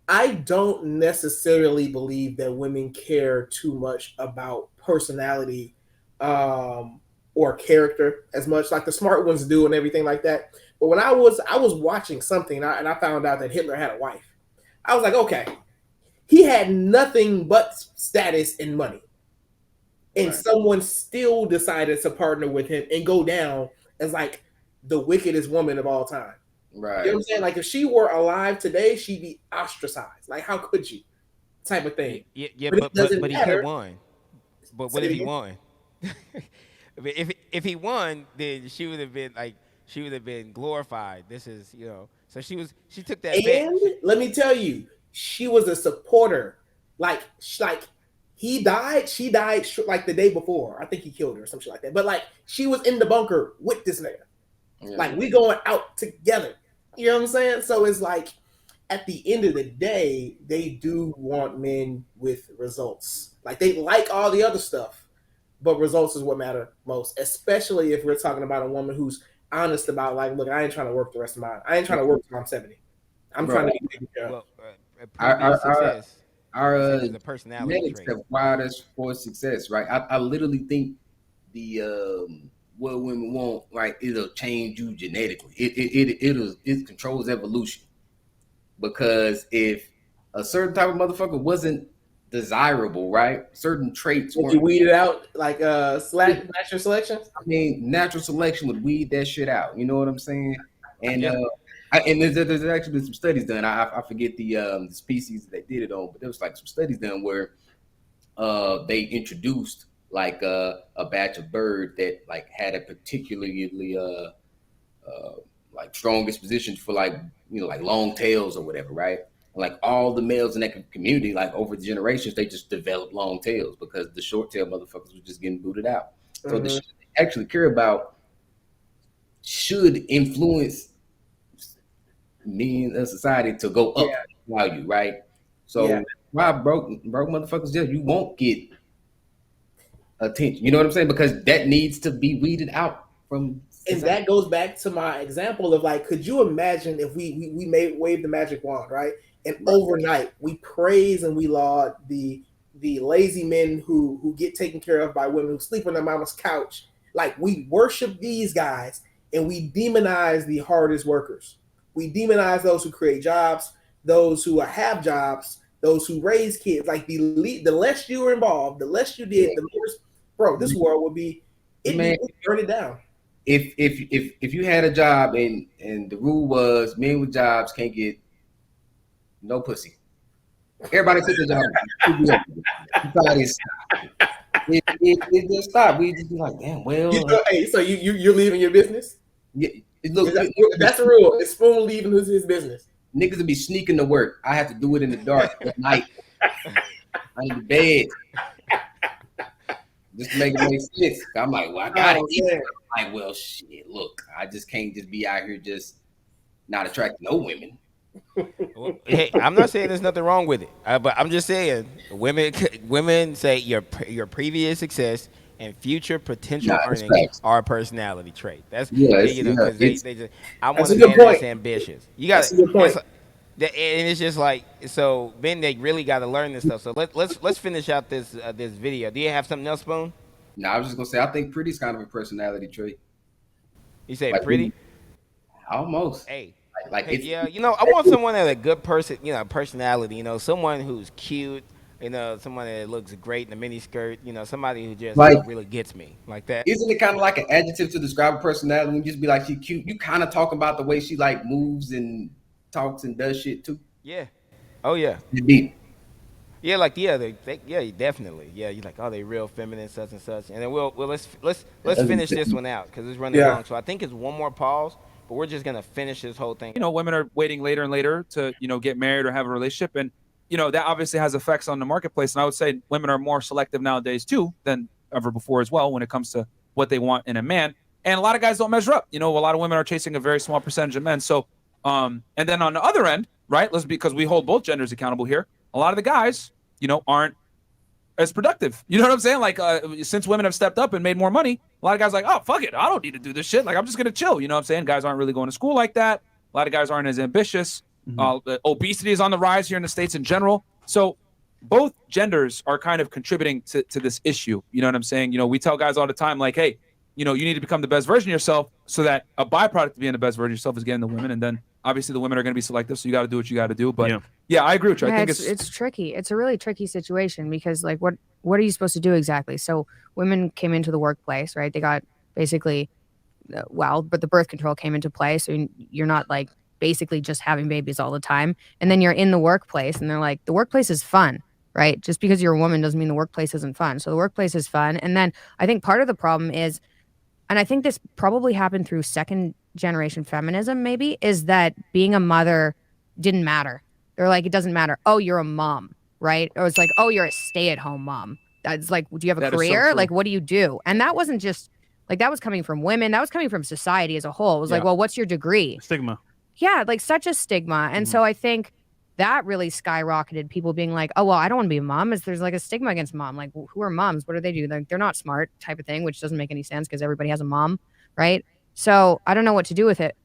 I don't necessarily believe that women care too much about personality or character as much, like the smart ones do and everything like that. But when I was watching something and I found out that Hitler had a wife, I was like, okay, he had nothing but status and money. And someone still decided to partner with him and go down as like the wickedest woman of all time. Right. You know what I'm saying? Like if she were alive today, she'd be ostracized. Like how could you? Type of thing. Yeah, but he could have won. But what if he won? If he won, then she would have been glorified. This is So she took that bet. And let me tell you, she was a supporter. Like he died, she died like the day before. I think he killed her or some shit like that. But like she was in the bunker with this nigga. Yeah. Like we going out together. You know what I'm saying? So it's like at the end of the day, they do want men with results. Like they like all the other stuff, but results is what matter most. Especially if we're talking about a woman who's honest about like, look, I ain't trying to work the rest of mine. I ain't trying to work till I'm 70. I'm trying to get taken care of. Our the personality trait. Have wired us for success, right? I literally think the what women want, right? It'll change you genetically. It controls evolution. Because if a certain type of motherfucker wasn't desirable, right? Certain traits. Would you weed it out like natural selection? I mean, natural selection would weed that shit out. You know what I'm saying? And there's actually been some studies done. I forget the species that they did it on, but there was like some studies done where they introduced like a batch of bird that like had a particularly like strong disposition for like like long tails or whatever, right? Like all the males in that community, like over the generations, they just developed long tails because the short tail motherfuckers were just getting booted out. So the shit they actually care about should influence men in society to go up value, right? So why broke motherfuckers just you won't get attention. You know what I'm saying? Because that needs to be weeded out from society. And that goes back to my example of like, could you imagine if we wave the magic wand, right? And overnight we praise and we laud the lazy men who get taken care of by women who sleep on their mama's couch. Like we worship these guys and we demonize the hardest workers. We demonize those who create jobs, those who have jobs, those who raise kids. Like the less you were involved, the less you did, the more, bro, this world would be burn it down. If you had a job and the rule was men with jobs can't get no pussy. Everybody took the job. It just stopped. We just be like, damn, well. Hey, so you're leaving your business? Yeah. That's the rule. It's Spoon leaving his business. Niggas will be sneaking to work. I have to do it in the dark at night. I'm in the bed. Just to make it make sense. I'm like, well, I gotta eat. I'm like, well, shit, look, I just can't just be out here just not attracting no women. Hey, I'm not saying there's nothing wrong with it, but I'm just saying women say your previous success and future potential earnings are a personality trait. That's because I want a man that's ambitious. You got to. And it's just like so. Men they really got to learn this stuff. So let's finish out this video. Do you have something else, Spoon? No, I was just gonna say I think pretty's kind of a personality trait. You say like, pretty? Almost. Hey. Like I want someone that a good person, personality, someone who's cute, someone that looks great in a mini skirt, somebody who just really gets me like that. Isn't it kind of like an adjective to describe a personality? When you just be like, she's cute, you kind of talk about the way she like moves and talks and does shit too. Yeah. Oh yeah. Indeed. Yeah, like definitely. Yeah, you're like, oh, they real feminine, such and such. And then let's finish this one out because it's running long. So I think it's one more pause. But we're just gonna finish this whole thing. Women are waiting later and later to, get married or have a relationship, and that obviously has effects on the marketplace. And I would say women are more selective nowadays too than ever before as well when it comes to what they want in a man. And a lot of guys don't measure up. A lot of women are chasing a very small percentage of men. So, and then on the other end, right? Because we hold both genders accountable here. A lot of the guys, aren't as productive. You know what I'm saying? Like, since women have stepped up and made more money, a lot of guys are like, oh, fuck it. I don't need to do this shit. Like, I'm just going to chill. You know what I'm saying? Guys aren't really going to school like that. A lot of guys aren't as ambitious. Obesity is on the rise here in the States in general. So both genders are kind of contributing to this issue. You know what I'm saying? We tell guys all the time, like, hey, you need to become the best version of yourself so that a byproduct of being the best version of yourself is getting the women. And then obviously the women are going to be selective. So you got to do what you got to do. But yeah, I agree with you. I think it's tricky. It's a really tricky situation because like, what are you supposed to do exactly? So women came into the workplace, right? They got basically, but the birth control came into play. So you're not like basically just having babies all the time. And then you're in the workplace and they're like, the workplace is fun. right? Just because you're a woman doesn't mean the workplace isn't fun. So the workplace is fun. And then I think part of the problem is, and I think this probably happened through second generation feminism, maybe, is that being a mother didn't matter. They're like, it doesn't matter. Oh, you're a mom, right? Or it's like, oh, you're a stay-at-home mom. That's like, do you have a That is so career? true. Like, what do you do? And that wasn't just like, that was coming from women. That was coming from society as a whole. It was like, Yeah. well, what's your degree? Stigma. Yeah, like such a stigma. And so I think that really skyrocketed people being like, oh, well, I don't want to be a mom. There's like a stigma against mom. Like, who are moms? What do they do? Like, they're not smart type of thing, which doesn't make any sense because everybody has a mom, right? So I don't know what to do with it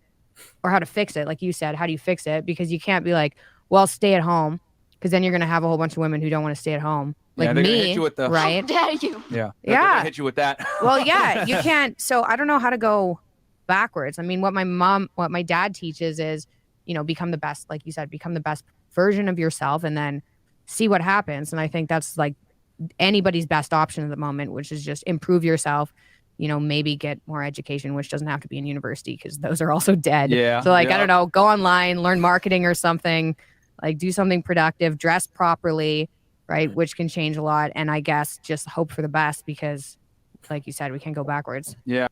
or how to fix it. Like you said, how do you fix it? Because you can't be like, well, stay at home, because then you're going to have a whole bunch of women who don't want to stay at home. Like they're gonna me, hit you with the- right? How dare you? Yeah. They're Yeah. gonna hit you with that. Well, yeah, you can't. So I don't know how to go backwards. I mean, what my dad teaches is, become the best, like you said, become the best version of yourself and then see what happens. And I think that's like anybody's best option at the moment, which is just improve yourself, maybe get more education, which doesn't have to be in university because those are also dead. Yeah. So like, yeah. I don't know, go online, learn marketing or something, like do something productive, dress properly, right? Which can change a lot. And I guess just hope for the best because like you said, we can't go backwards. Yeah.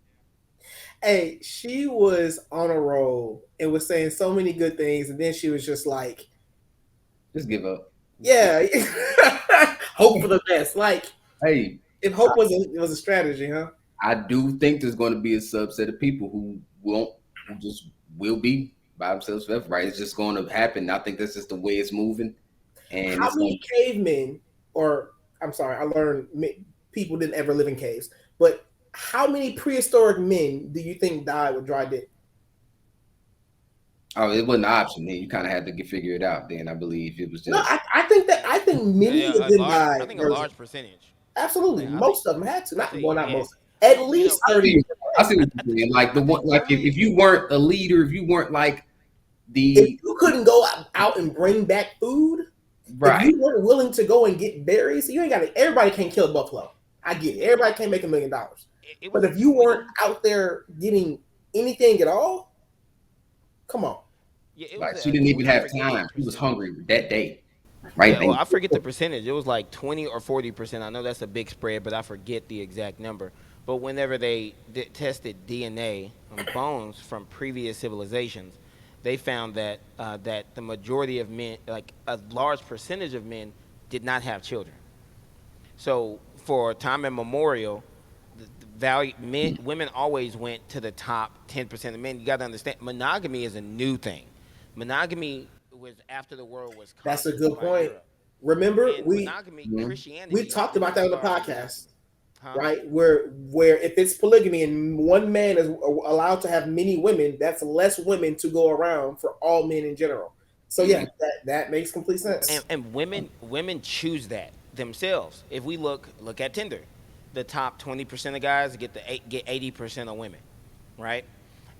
Hey, she was on a roll and was saying so many good things, and then she was just like, Just give up. "Yeah, hope for the best." Like, Hey, if hope was a strategy, huh? I do think there's going to be a subset of people who just will be by themselves forever, right? It's just going to happen. I think that's just the way it's moving. And How it's many cavemen, or I'm sorry, I learned people didn't ever live in caves, but how many prehistoric men do you think died with dry dick? oh, it wasn't an option. Then you kind of had to figure it out. Then I believe it was just. No, I think many of them died. I think a large percentage. Absolutely, Yeah, I most of them had to. Not yeah. most. At least I 30. see what you're saying. Like the one, like if you weren't a leader, if you weren't like If the you couldn't go out and bring back food, right, if you weren't willing to go and get berries, you ain't got to. Everybody can't kill a buffalo. I get it. Everybody can't make $1 million. But if you weren't out there getting anything at all, come on. Yeah, it like was she a- didn't even I have forget time. the She was percentage. hungry that day, right? Yeah, well, I forget the percentage. It was like 20 or 40%. I know that's a big spread, but I forget the exact number. But whenever they tested DNA on bones from previous civilizations, they found that that the majority of men, like a large percentage of men, did not have children. So for time immemorial, women always went to the top 10% of men. You got to understand, monogamy is a new thing. Monogamy was after the world was. That's a conquered good by point. Europe. Remember, And we monogamy, Christianity. we talked about that on the started- podcast, Huh? right? Where if it's polygamy and one man is allowed to have many women, that's less women to go around for all men in general. So yeah, that makes complete sense. And women choose that themselves. If we look at Tinder, the top 20% of guys get 80% of women, right?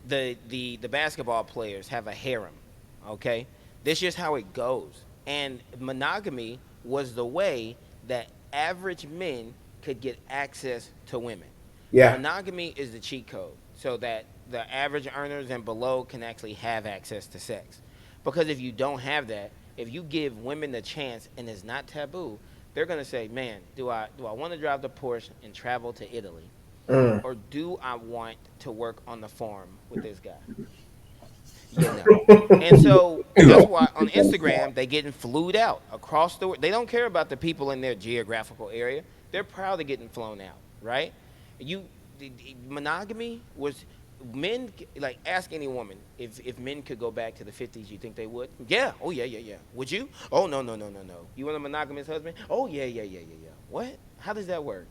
The basketball players have a harem, okay? This is just how it goes. And monogamy was the way that average men could get access to women. Yeah. Monogamy is the cheat code so that the average earners and below can actually have access to sex. Because if you don't have that, if you give women the chance and it's not taboo, they're going to say, man, do I want to drive the Porsche and travel to Italy? Or do I want to work on the farm with this guy? And so that's why on Instagram they getting flued out across the world. They don't care about the people in their geographical area. They're proud of getting flown out, right? Monogamy was men, like ask any woman if men could go back to the 50s, you think they would? Yeah. Oh yeah. Would you? Oh no. You want a monogamous husband? Oh yeah. What? How does that work?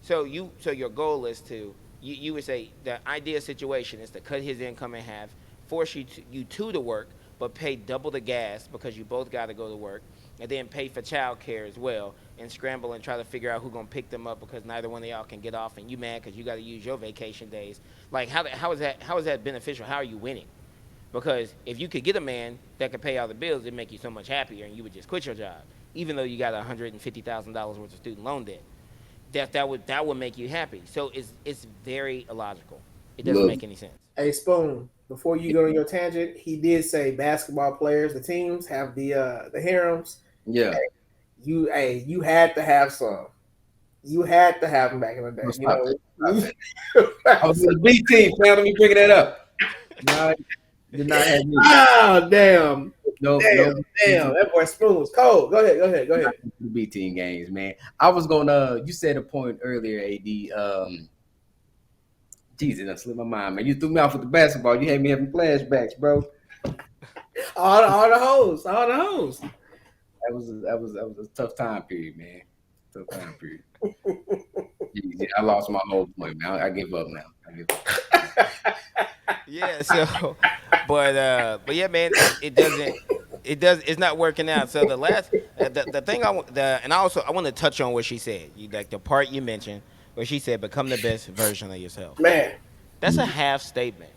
So your goal is to you would say the ideal situation is to cut his income in half, force you to work, but pay double the gas because you both got to go to work, and then pay for child care as well, and scramble and try to figure out who's going to pick them up because neither one of y'all can get off, and you mad because you got to use your vacation days. Like, how is that beneficial? How are you winning? Because if you could get a man that could pay all the bills, it'd make you so much happier, and you would just quit your job, even though you got $150,000 worth of student loan debt. That would make you happy. So it's very illogical. It doesn't make any sense. Hey, Spoon, before you go on your tangent, he did say basketball players, the teams have the harems. yeah. you had to have some. You had to have them back in the day. Stop that. I was in the B team, man. Let me bring that up. No, did not have me. Oh, damn. No, Damn. That boy Spoon was cold. Go ahead. The B team games, man. I was gonna. You said a point earlier, AD. Jesus, that slipped my mind, man. You threw me off with the basketball. You had me having flashbacks, bro. All the hoes. That was a tough time period, man. Tough time period. Yeah, I lost my whole point, man. I give up now. Yeah. So, but yeah, man, it's not working out. So the thing I want to touch on what she said. Like the part you mentioned where she said, "Become the best version of yourself." Man, that's a half statement.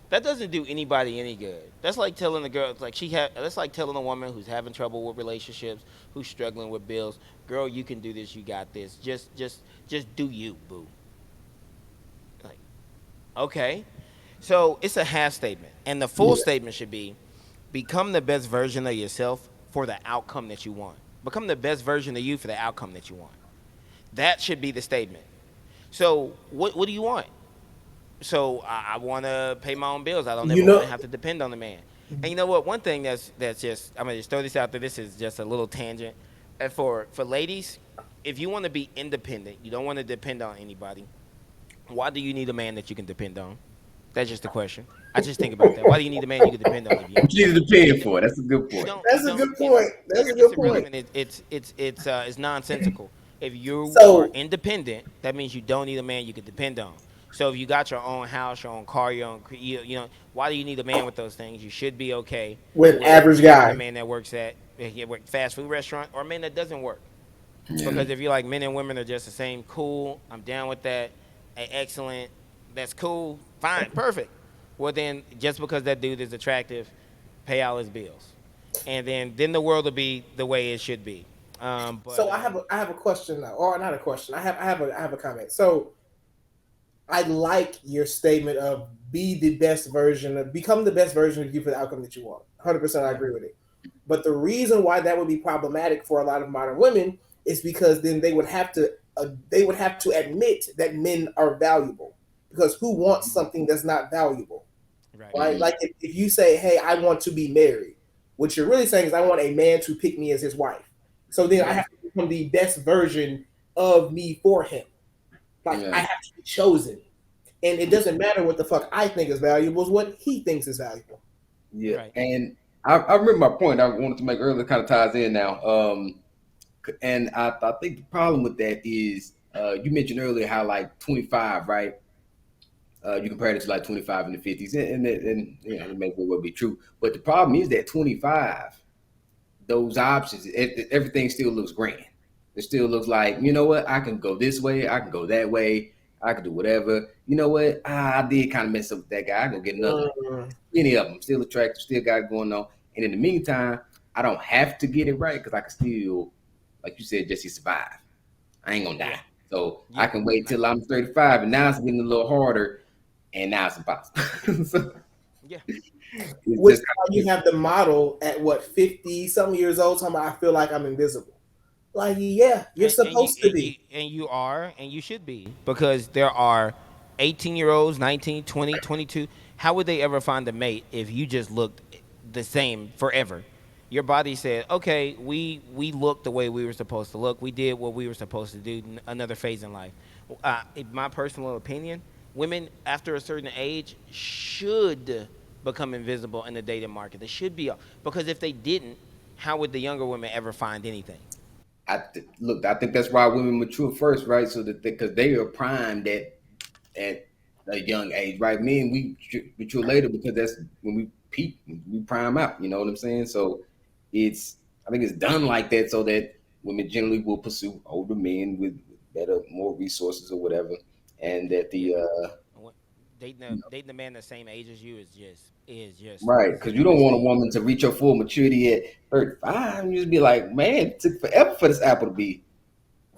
That doesn't do anybody any good. That's like telling a girl, that's like telling a woman who's having trouble with relationships, who's struggling with bills, girl, you can do this, you got this. Just do you, boo. Like, okay. So it's a half statement. And the full statement should be, become the best version of yourself for the outcome that you want. Become the best version of you for the outcome that you want. That should be the statement. So what do you want? So I want to pay my own bills. I don't ever want to have to depend on the man. And you know what? One thing that's just, I'm going to just throw this out there. This is just a little tangent. And for ladies, if you want to be independent, you don't want to depend on anybody, why do you need a man that you can depend on? That's just the question. I just think about that. Why do you need a man you can depend on? What you need to depend for? That's a good point. That's a good point. It's nonsensical. If you are independent, that means you don't need a man you can depend on. So if you got your own house, your own car, you know, why do you need a man with those things? You should be okay with an average guy. A man that works at a fast food restaurant, or a man that doesn't work. Yeah. Because if you're like, men and women are just the same, cool, I'm down with that, excellent, that's cool, fine, perfect. Well then, just because that dude is attractive, pay all his bills, and then the world will be the way it should be. So I have a question now, or not a question. I have a comment. So I like your statement of become the best version of you for the outcome that you want. 100%, I agree with it. But the reason why that would be problematic for a lot of modern women is because then they would have to admit that men are valuable. Because who wants something that's not valuable, right? Like if you say, "Hey, I want to be married," what you're really saying is, "I want a man to pick me as his wife." So then I have to become the best version of me for him. Like I have to be chosen. And it doesn't matter what the fuck I think is valuable, it's what he thinks is valuable. Yeah. Right. And I remember my point I wanted to make earlier kind of ties in now. And I think the problem with that is you mentioned earlier how like 25, right? You compared it to like 25 in the 50s, and you know, it may well be true. But the problem is that 25, those options, everything still looks grand. It still looks like, you know what, I can go this way, I can go that way, I can do whatever. You know what, I did kind of mess up with that guy. I go get another. Any of them still attractive, still got it going on. And in the meantime, I don't have to get it right because I can still, like you said, Jesse, survive. I ain't gonna die. So I can wait till I'm 35, and now it's getting a little harder, and now it's impossible. So, Which you have the model at what 50 some years old talking about, I feel like I'm invisible. Like, you're supposed to be. And you are, and you should be. Because there are 18-year-olds, 19, 20, 22. How would they ever find a mate if you just looked the same forever? Your body said, okay, we looked the way we were supposed to look. We did what we were supposed to do, another phase in life. In my personal opinion, women after a certain age should become invisible in the dating market. They should be. Because if they didn't, how would the younger women ever find anything? I think that's why women mature first, right? So that because they are primed at a young age, right? Men, we mature later because that's when we peak, we prime out. You know what I'm saying? So I think it's done like that so that women generally will pursue older men with better, more resources or whatever, and that dating a man the same age as you is just right, because you don't want a woman to reach her full maturity at 35. You just be like, man, it took forever for this apple to be.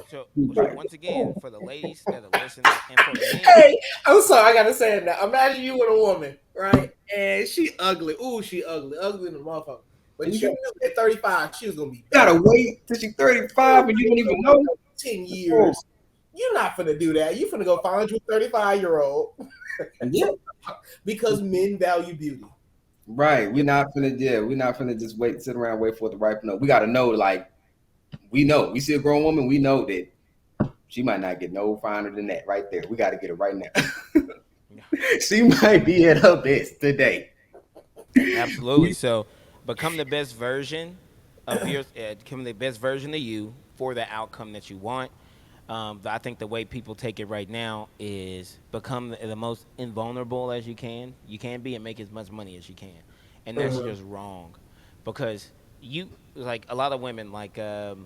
So once again, for the ladies that are listening, and for the men, hey, I'm sorry, I gotta say it now. Imagine you with a woman, right? And she ugly. Ooh, she ugly in the motherfucker. But And you you knew at 35 she was gonna be gotta wait till she's 35 and you don't even know. 10 years. You're not finna do that. You're finna go find you a 35-year-old Yeah. because men value beauty. Right. We're not finna just sit around, wait for it to ripen up. We gotta know, like, we know. We see a grown woman, we know that she might not get no finer than that right there. We gotta get it right now. She might be at her best today. Absolutely. So become the best version of become the best version of you for the outcome that you want. I think the way people take it right now is become the most invulnerable as you can be, and make as much money as you can, and that's just wrong, because you, like a lot of women, like going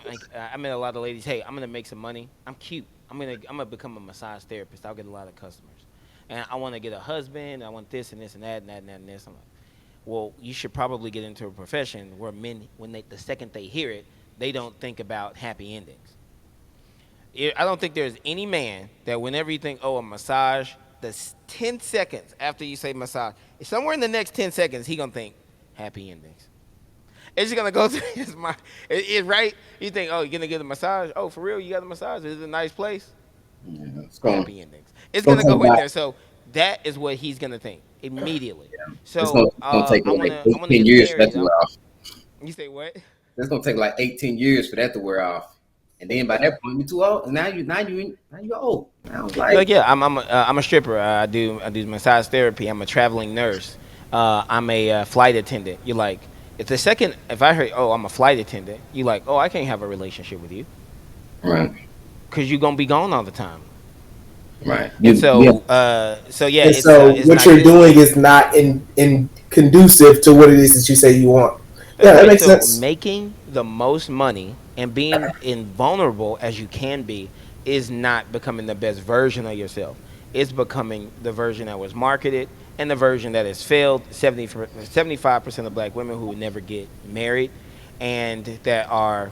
like I met a lot of ladies. Hey, I'm gonna make some money. I'm cute. I'm gonna become a massage therapist. I'll get a lot of customers, and I want to get a husband. I want this and this and that and that and that and this. I'm like, well, you should probably get into a profession where men, the second they hear it, they don't think about happy endings. I don't think there's any man that whenever you think, oh, a massage, the 10 seconds after you say massage, somewhere in the next 10 seconds, he gonna think happy endings. It's just gonna go through his mind. Right? You think, oh, you're gonna get a massage? Oh, for real? You got a massage? Is it a nice place? Yeah, Happy endings. It's gonna go in there. So that is what he's gonna think immediately. So it's gonna take I like wanna 18 get years for that married. to wear off. You say what? It's gonna take like 18 years for that to wear off. And then by that point, you're too old. Now you're old. I was like, Yeah, I'm a stripper. I do massage therapy. I'm a traveling nurse. I'm a flight attendant. You're like, if I heard, oh, I'm a flight attendant, you like, oh, I can't have a relationship with you right, because you're gonna be gone all the time. right. And so, Yeah. And so it's what not you're good. doing is not in conducive to what it is that you say you want. Yeah, that makes sense. Making the most money and being invulnerable as you can be is not becoming the best version of yourself. It's becoming the version that was marketed and the version that has failed. 75% of black women who would never get married, and that are,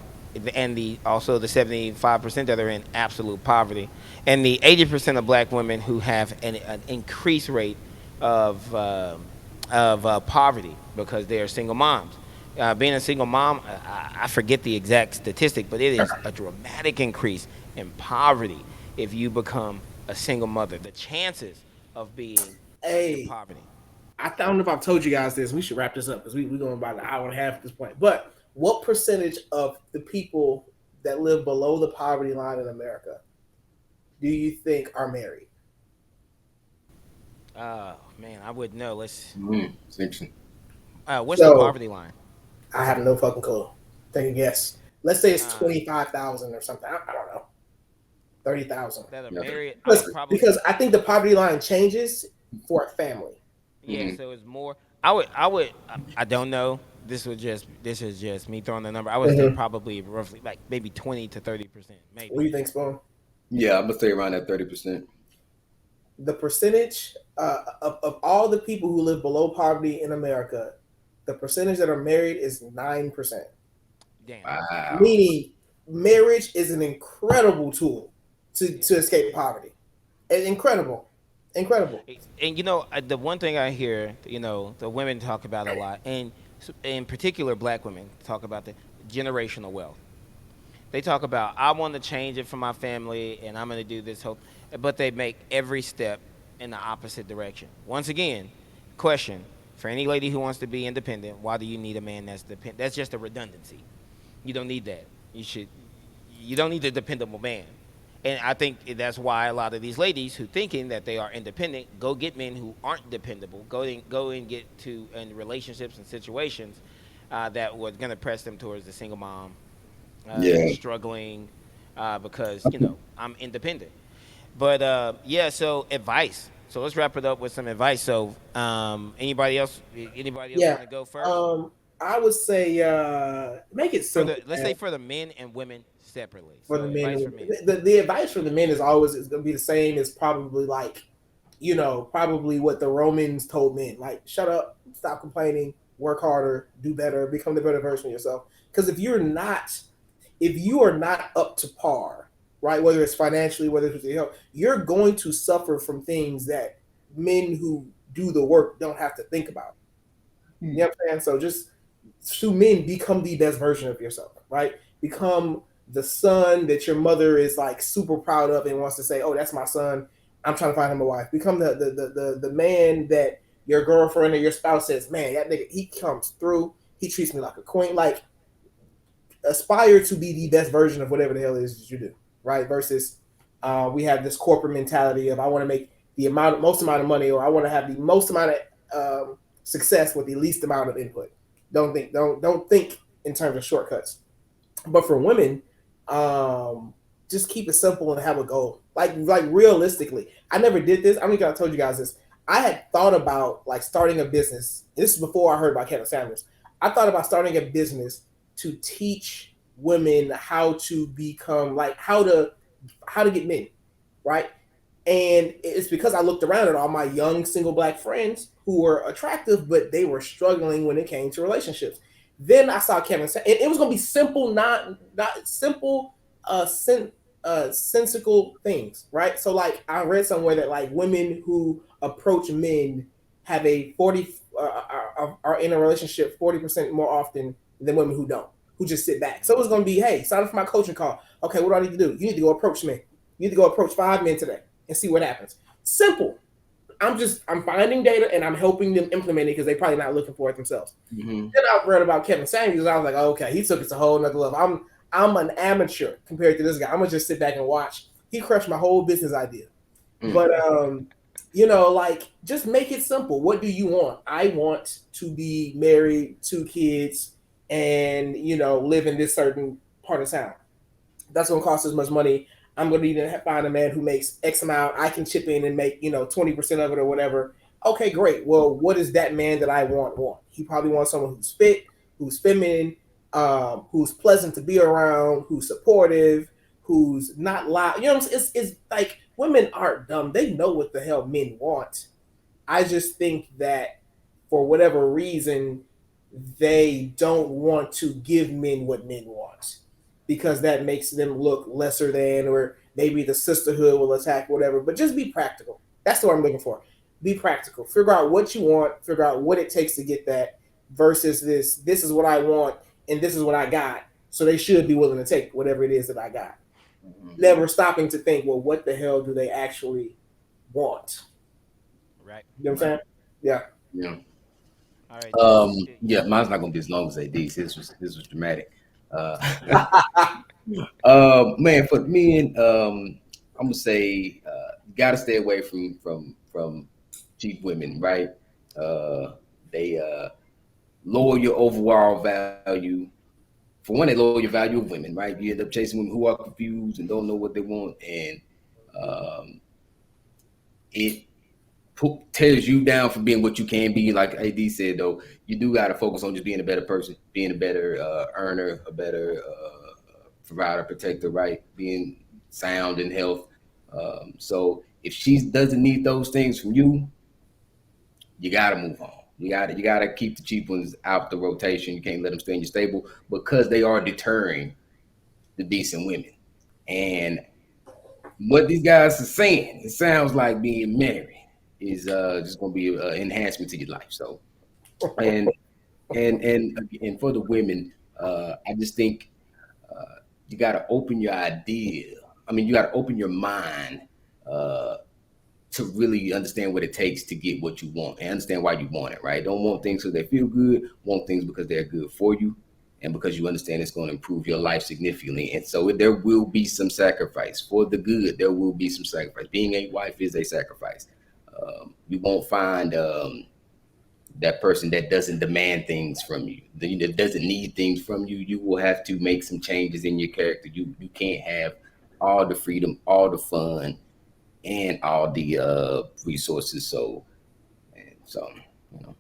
and the also the 75% that are in absolute poverty, and the 80% of black women who have an increased rate of poverty because they are single moms. Being a single mom, I forget the exact statistic, but it is a dramatic increase in poverty if you become a single mother. The chances of being in Hey, poverty. I don't know if I've told you guys this. We should wrap this up because we're going about an hour and a half at this point. But what percentage of the people that live below the poverty line in America do you think are married? Oh man, I wouldn't know. It's interesting. What's the So poverty line? I have no fucking clue. Take a guess. Let's say it's Uh, 25,000 or something. I don't know. 30,000. that are Yeah. married, I would probably. Because I think the poverty line changes for a family. Yeah, so it's more. I don't know. This is just me throwing the number. I would say probably roughly like maybe 20 to 30%, maybe. What do you think, Spoon? Yeah, I'm gonna stay around that 30%. The percentage of all the people who live below poverty in America, the percentage that are married is 9%. Damn. Wow. Meaning, marriage is an incredible tool to escape poverty. Incredible. And the one thing I hear, the women talk about a lot, and in particular black women talk about the generational wealth. They talk about, I want to change it for my family and I'm going to do this whole, but they make every step in the opposite direction. Once again, question for any lady who wants to be independent, why do you need a man that's dependent? That's just a redundancy. You don't need that. You don't need a dependable man. And I think that's why a lot of these ladies who thinking that they are independent go get men who aren't dependable. Go and get in relationships and situations that were going to press them towards the single mom, struggling because I'm independent. But so advice. So let's wrap it up with some advice. So anybody else want to go first? I would say make it simple. Let's say for the men and women separately. For So the men, advice for men. the advice for the men is always going to be the same as probably probably what the Romans told men. Like, shut up, stop complaining, work harder, do better, become the better version of yourself. Because if you are not up to par, right, whether it's financially, whether it's with your health, you're going to suffer from things that men who do the work don't have to think about. You know what I'm saying? So just to men, become the best version of yourself, right? Become the son that your mother is like super proud of and wants to say, "Oh, that's my son. I'm trying to find him a wife." Become the man that your girlfriend or your spouse says, "Man, that nigga, he comes through. He treats me like a queen." Like, aspire to be the best version of whatever the hell it is that you do, right? Versus we have this corporate mentality of I want to make the most amount of money, or I want to have the most amount of success with the least amount of input. Don't think in terms of shortcuts. But for women, just keep it simple and have a goal. Like realistically, I never did this. I don't think I told you guys this. I had thought about like starting a business. This is before I heard about Kevin Samuels. I thought about starting a business to teach women how to become like how to get men, right? And it's because I looked around at all my young single black friends who were attractive, but they were struggling when it came to relationships. Then I saw Kevin, and it was gonna be simple, not simple, sensical things, right? So like I read somewhere that like women who approach men have a 40 are in a relationship 40% more often than women who don't, who just sit back. So it's gonna be, hey, sign up for my coaching call. Okay, what do I need to do? You need to go approach men. You need to go approach 5 men today and see what happens. Simple. I'm finding data and I'm helping them implement it because they're probably not looking for it themselves. Then I read about Kevin Samuels. I was like, oh, okay, he took it to a whole nother level. I'm an amateur compared to this guy. I'm gonna just sit back and watch. He crushed my whole business idea. But like just make it simple. What do you want? I want to be married, 2 kids, and live in this certain part of town. That's gonna cost as much money. I'm gonna need to find a man who makes X amount. I can chip in and make 20% of it or whatever. Okay, great. Well, what is that man that I want? He probably wants someone who's fit, who's feminine, who's pleasant to be around, who's supportive, who's not loud. It's like women aren't dumb. They know what the hell men want. I just think that for whatever reason, they don't want to give men what men want because that makes them look lesser than, or maybe the sisterhood will attack, whatever. But just be practical. That's what I'm looking for. Be practical. Figure out what you want. Figure out what it takes to get that versus this. This is what I want and this is what I got. So they should be willing to take whatever it is that I got. Never stopping to think, well, what the hell do they actually want? Right. You know what I'm saying? Yeah. Yeah. All right. Yeah, mine's not gonna be as long as AD's. This was dramatic. Man, for men, I'm gonna say you gotta stay away from cheap women, right? They lower your overall value. For one, they lower your value of women, right? You end up chasing women who are confused and don't know what they want, and it tears you down from being what you can be. Like AD said, though, you do got to focus on just being a better person, being a better earner, a better provider, protector, right? Being sound in health. So if she doesn't need those things from you, you got to move on. You got to keep the cheap ones out the rotation. You can't let them stay in your stable because they are deterring the decent women. And what these guys are saying, it sounds like being married is just going to be an enhancement to your life. So, and for the women, I just think you got to open your idea. I mean, you got to open your mind to really understand what it takes to get what you want and understand why you want it, right? Don't want things because they feel good, want things because they're good for you and because you understand it's going to improve your life significantly. And so there will be some sacrifice for the good. There will be some sacrifice. Being a wife is a sacrifice. You won't find that person that doesn't demand things from you, that doesn't need things from you. You will have to make some changes in your character. You can't have all the freedom, all the fun, and all the resources. So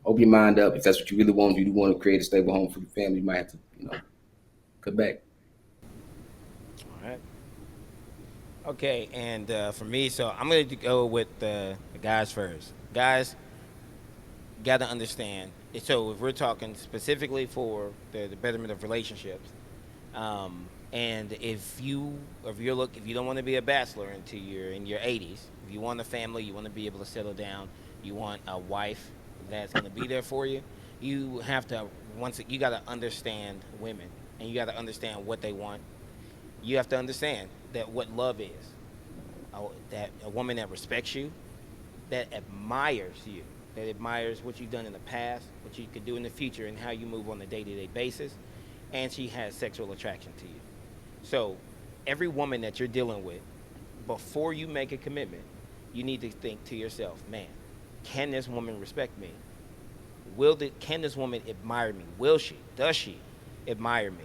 open your mind up. If that's what you really want, you do want to create a stable home for your family, you might have to, cut back. All right. Okay, and for me, so I'm going to go with the guys first. Guys, got to understand. So if we're talking specifically for the betterment of relationships, and if you don't want to be a bachelor in your 80s, if you want a family, you want to be able to settle down, you want a wife that's going to be there for you, you have to you got to understand women, and you got to understand what they want. You have to understand that what love is. That a woman that respects you, that admires you, that admires what you've done in the past, what you could do in the future, and how you move on a day-to-day basis, and she has sexual attraction to you. So every woman that you're dealing with, before you make a commitment, you need to think to yourself, man, can this woman respect me? Can this woman admire me? Does she admire me?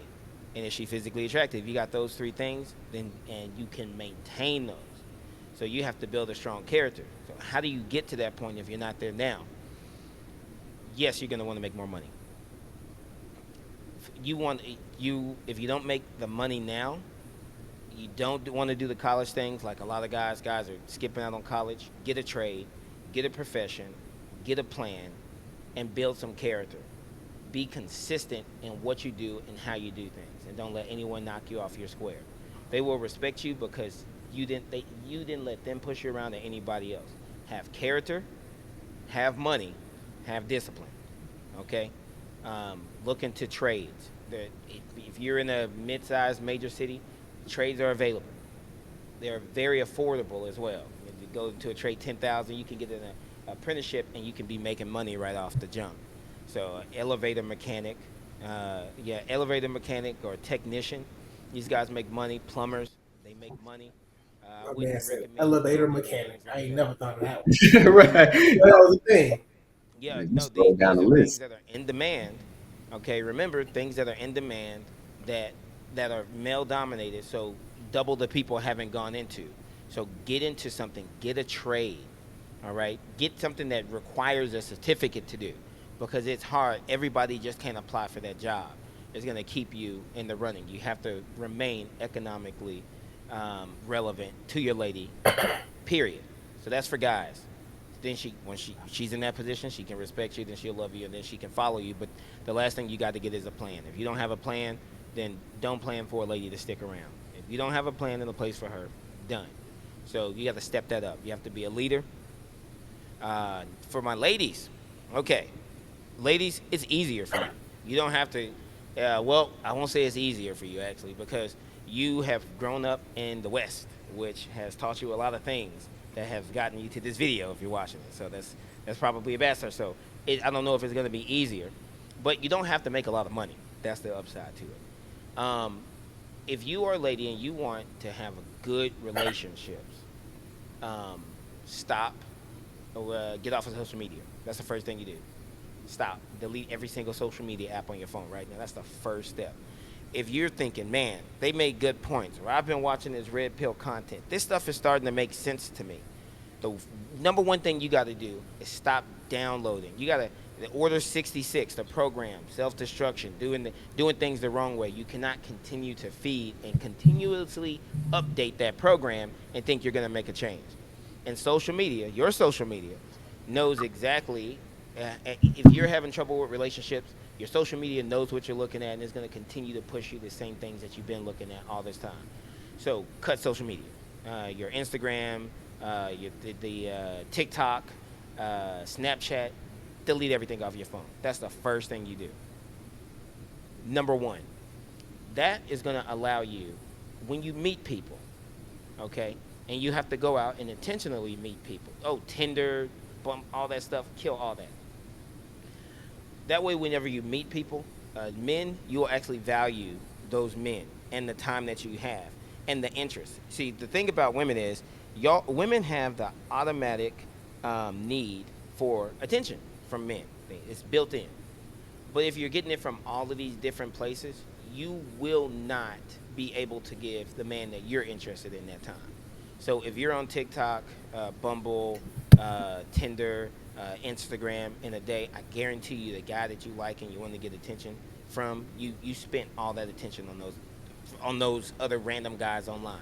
And is she physically attractive? If you got those three things, then and you can maintain those. So you have to build a strong character. So how do you get to that point if you're not there now? Yes, you're going to want to make more money. If you don't make the money now, you don't want to do the college things like a lot of guys are skipping out on college. Get a trade, get a profession, get a plan, and build some character. Be consistent in what you do and how you do things, and don't let anyone knock you off your square. They will respect you because you didn't let them push you around to anybody else. Have character, have money, have discipline. Okay, look into trades. If you're in a mid-sized major city, trades are available. They're very affordable as well. If you go to a trade 10,000, you can get an apprenticeship and you can be making money right off the jump. So elevator mechanic or technician, these guys make money. Plumbers, they make money. My man said elevator mechanic. I ain't never thought of that one. Right. That was the thing. Yeah, You no, scroll these down are the things list. that are in demand. Okay, remember, things that are in demand that are male dominated. So double the people haven't gone into. So get into something. Get a trade. All right, get something that requires a certificate to do, because it's hard. Everybody just can't apply for that job. It's going to keep you in the running. You have to remain economically relevant to your lady, period. So that's for guys. Then when she's in that position, she can respect you, then she'll love you, and then she can follow you. But the last thing you got to get is a plan. If you don't have a plan, then don't plan for a lady to stick around. If you don't have a plan and a place for her, done. So you have to step that up. You have to be a leader. For my ladies, okay, ladies, it's easier for you. You don't have to, well, I won't say it's easier for you actually, because you have grown up in the West, which has taught you a lot of things that have gotten you to this video if you're watching it. So that's probably a bad start. So I don't know if it's going to be easier, but you don't have to make a lot of money. That's the upside to it. If you are a lady and you want to have a good relationships, stop. Get off of social media. That's the first thing you do. Stop. Delete every single social media app on your phone right now. That's the first step. If you're thinking, man, they made good points, or I've been watching this red pill content, this stuff is starting to make sense to me. The number one thing you got to do is stop downloading. You got to Order 66, the program, self-destruction, doing things the wrong way. You cannot continue to feed and continuously update that program and think you're going to make a change. And social media, your social media, knows exactly, if you're having trouble with relationships, your social media knows what you're looking at and is going to continue to push you the same things that you've been looking at all this time. So cut social media. Your Instagram, the TikTok, Snapchat, delete everything off your phone. That's the first thing you do. Number one, that is going to allow you, when you meet people, okay, and you have to go out and intentionally meet people. Oh, Tinder, bump, all that stuff, kill all that. That way, whenever you meet people, men, you will actually value those men and the time that you have and the interest. See, the thing about women is, women have the automatic need for attention from men. It's built in. But if you're getting it from all of these different places, you will not be able to give the man that you're interested in that time. So if you're on TikTok, Bumble, Tinder, Instagram in a day, I guarantee you the guy that you like and you want to get attention from, you spent all that attention on those other random guys online.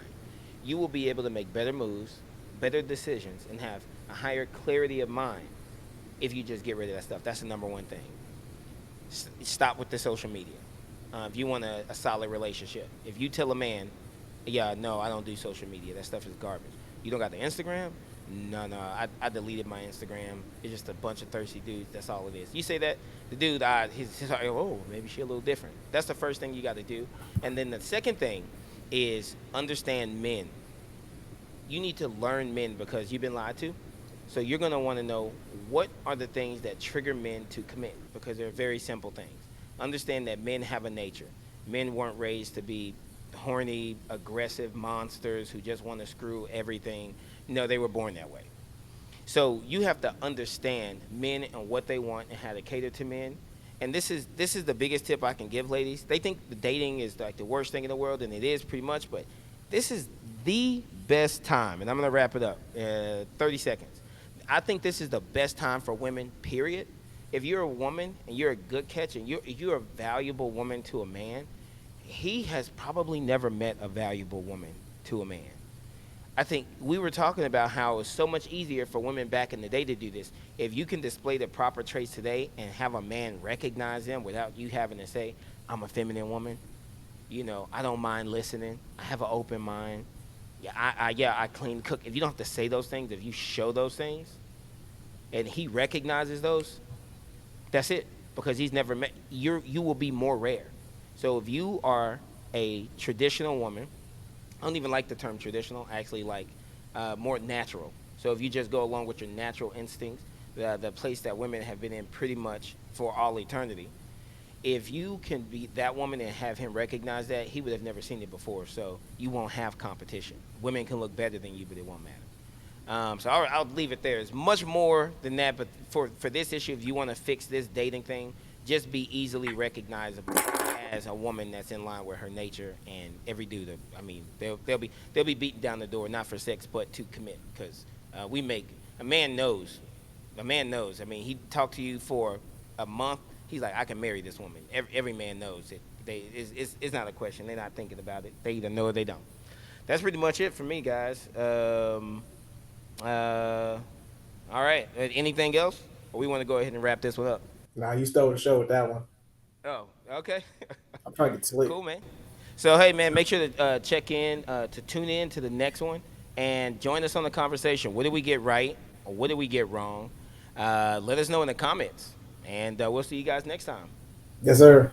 You will be able to make better moves, better decisions, and have a higher clarity of mind if you just get rid of that stuff. That's the number one thing. Stop with the social media. If you want a solid relationship, if you tell a man, yeah, no, I don't do social media, that stuff is garbage. You don't got the Instagram? No, I deleted my Instagram. It's just a bunch of thirsty dudes. That's all it is. You say that the dude, he's like, oh, maybe she a little different. That's the first thing you got to do, and then the second thing is understand men. You need to learn men because you've been lied to. So you're gonna want to know what are the things that trigger men to commit because they're very simple things. Understand that men have a nature. Men weren't raised to be horny, aggressive monsters who just want to screw everything. No, they were born that way. So you have to understand men and what they want and how to cater to men. And this is the biggest tip I can give ladies. They think the dating is like the worst thing in the world, and it is pretty much. But this is the best time, and I'm gonna wrap it up. 30 seconds. I think this is the best time for women. Period. If you're a woman and you're a good catch and you're a valuable woman to a man, he has probably never met a valuable woman to a man. I think we were talking about how it was so much easier for women back in the day to do this. If you can display the proper traits today and have a man recognize them without you having to say, I'm a feminine woman, I don't mind listening. I have an open mind. Yeah, I clean, cook. If you don't have to say those things, if you show those things, and he recognizes those, that's it. Because he's never met you will be more rare. So if you are a traditional woman, I don't even like the term traditional. I actually like more natural. So if you just go along with your natural instincts, the place that women have been in pretty much for all eternity, if you can be that woman and have him recognize that, he would have never seen it before. So you won't have competition. Women can look better than you, but it won't matter. So I'll leave it there. It's much more than that, but for this issue, if you want to fix this dating thing, just be easily recognizable as a woman that's in line with her nature. And every dude, they'll be beating down the door, not for sex, but to commit. Because a man knows. A man knows. I mean, he talked to you for a month. He's like, I can marry this woman. Every man knows it. It's not a question. They're not thinking about it. They either know or they don't. That's pretty much it for me, guys. All right. Anything else? Or we want to go ahead and wrap this one up? Nah, you stole the show with that one. Oh, okay. I'm trying to get to sleep. Cool, man. So, hey, man, make sure to check in, to tune in to the next one, and join us on the conversation. What did we get right, or what did we get wrong? Let us know in the comments, and we'll see you guys next time. Yes, sir.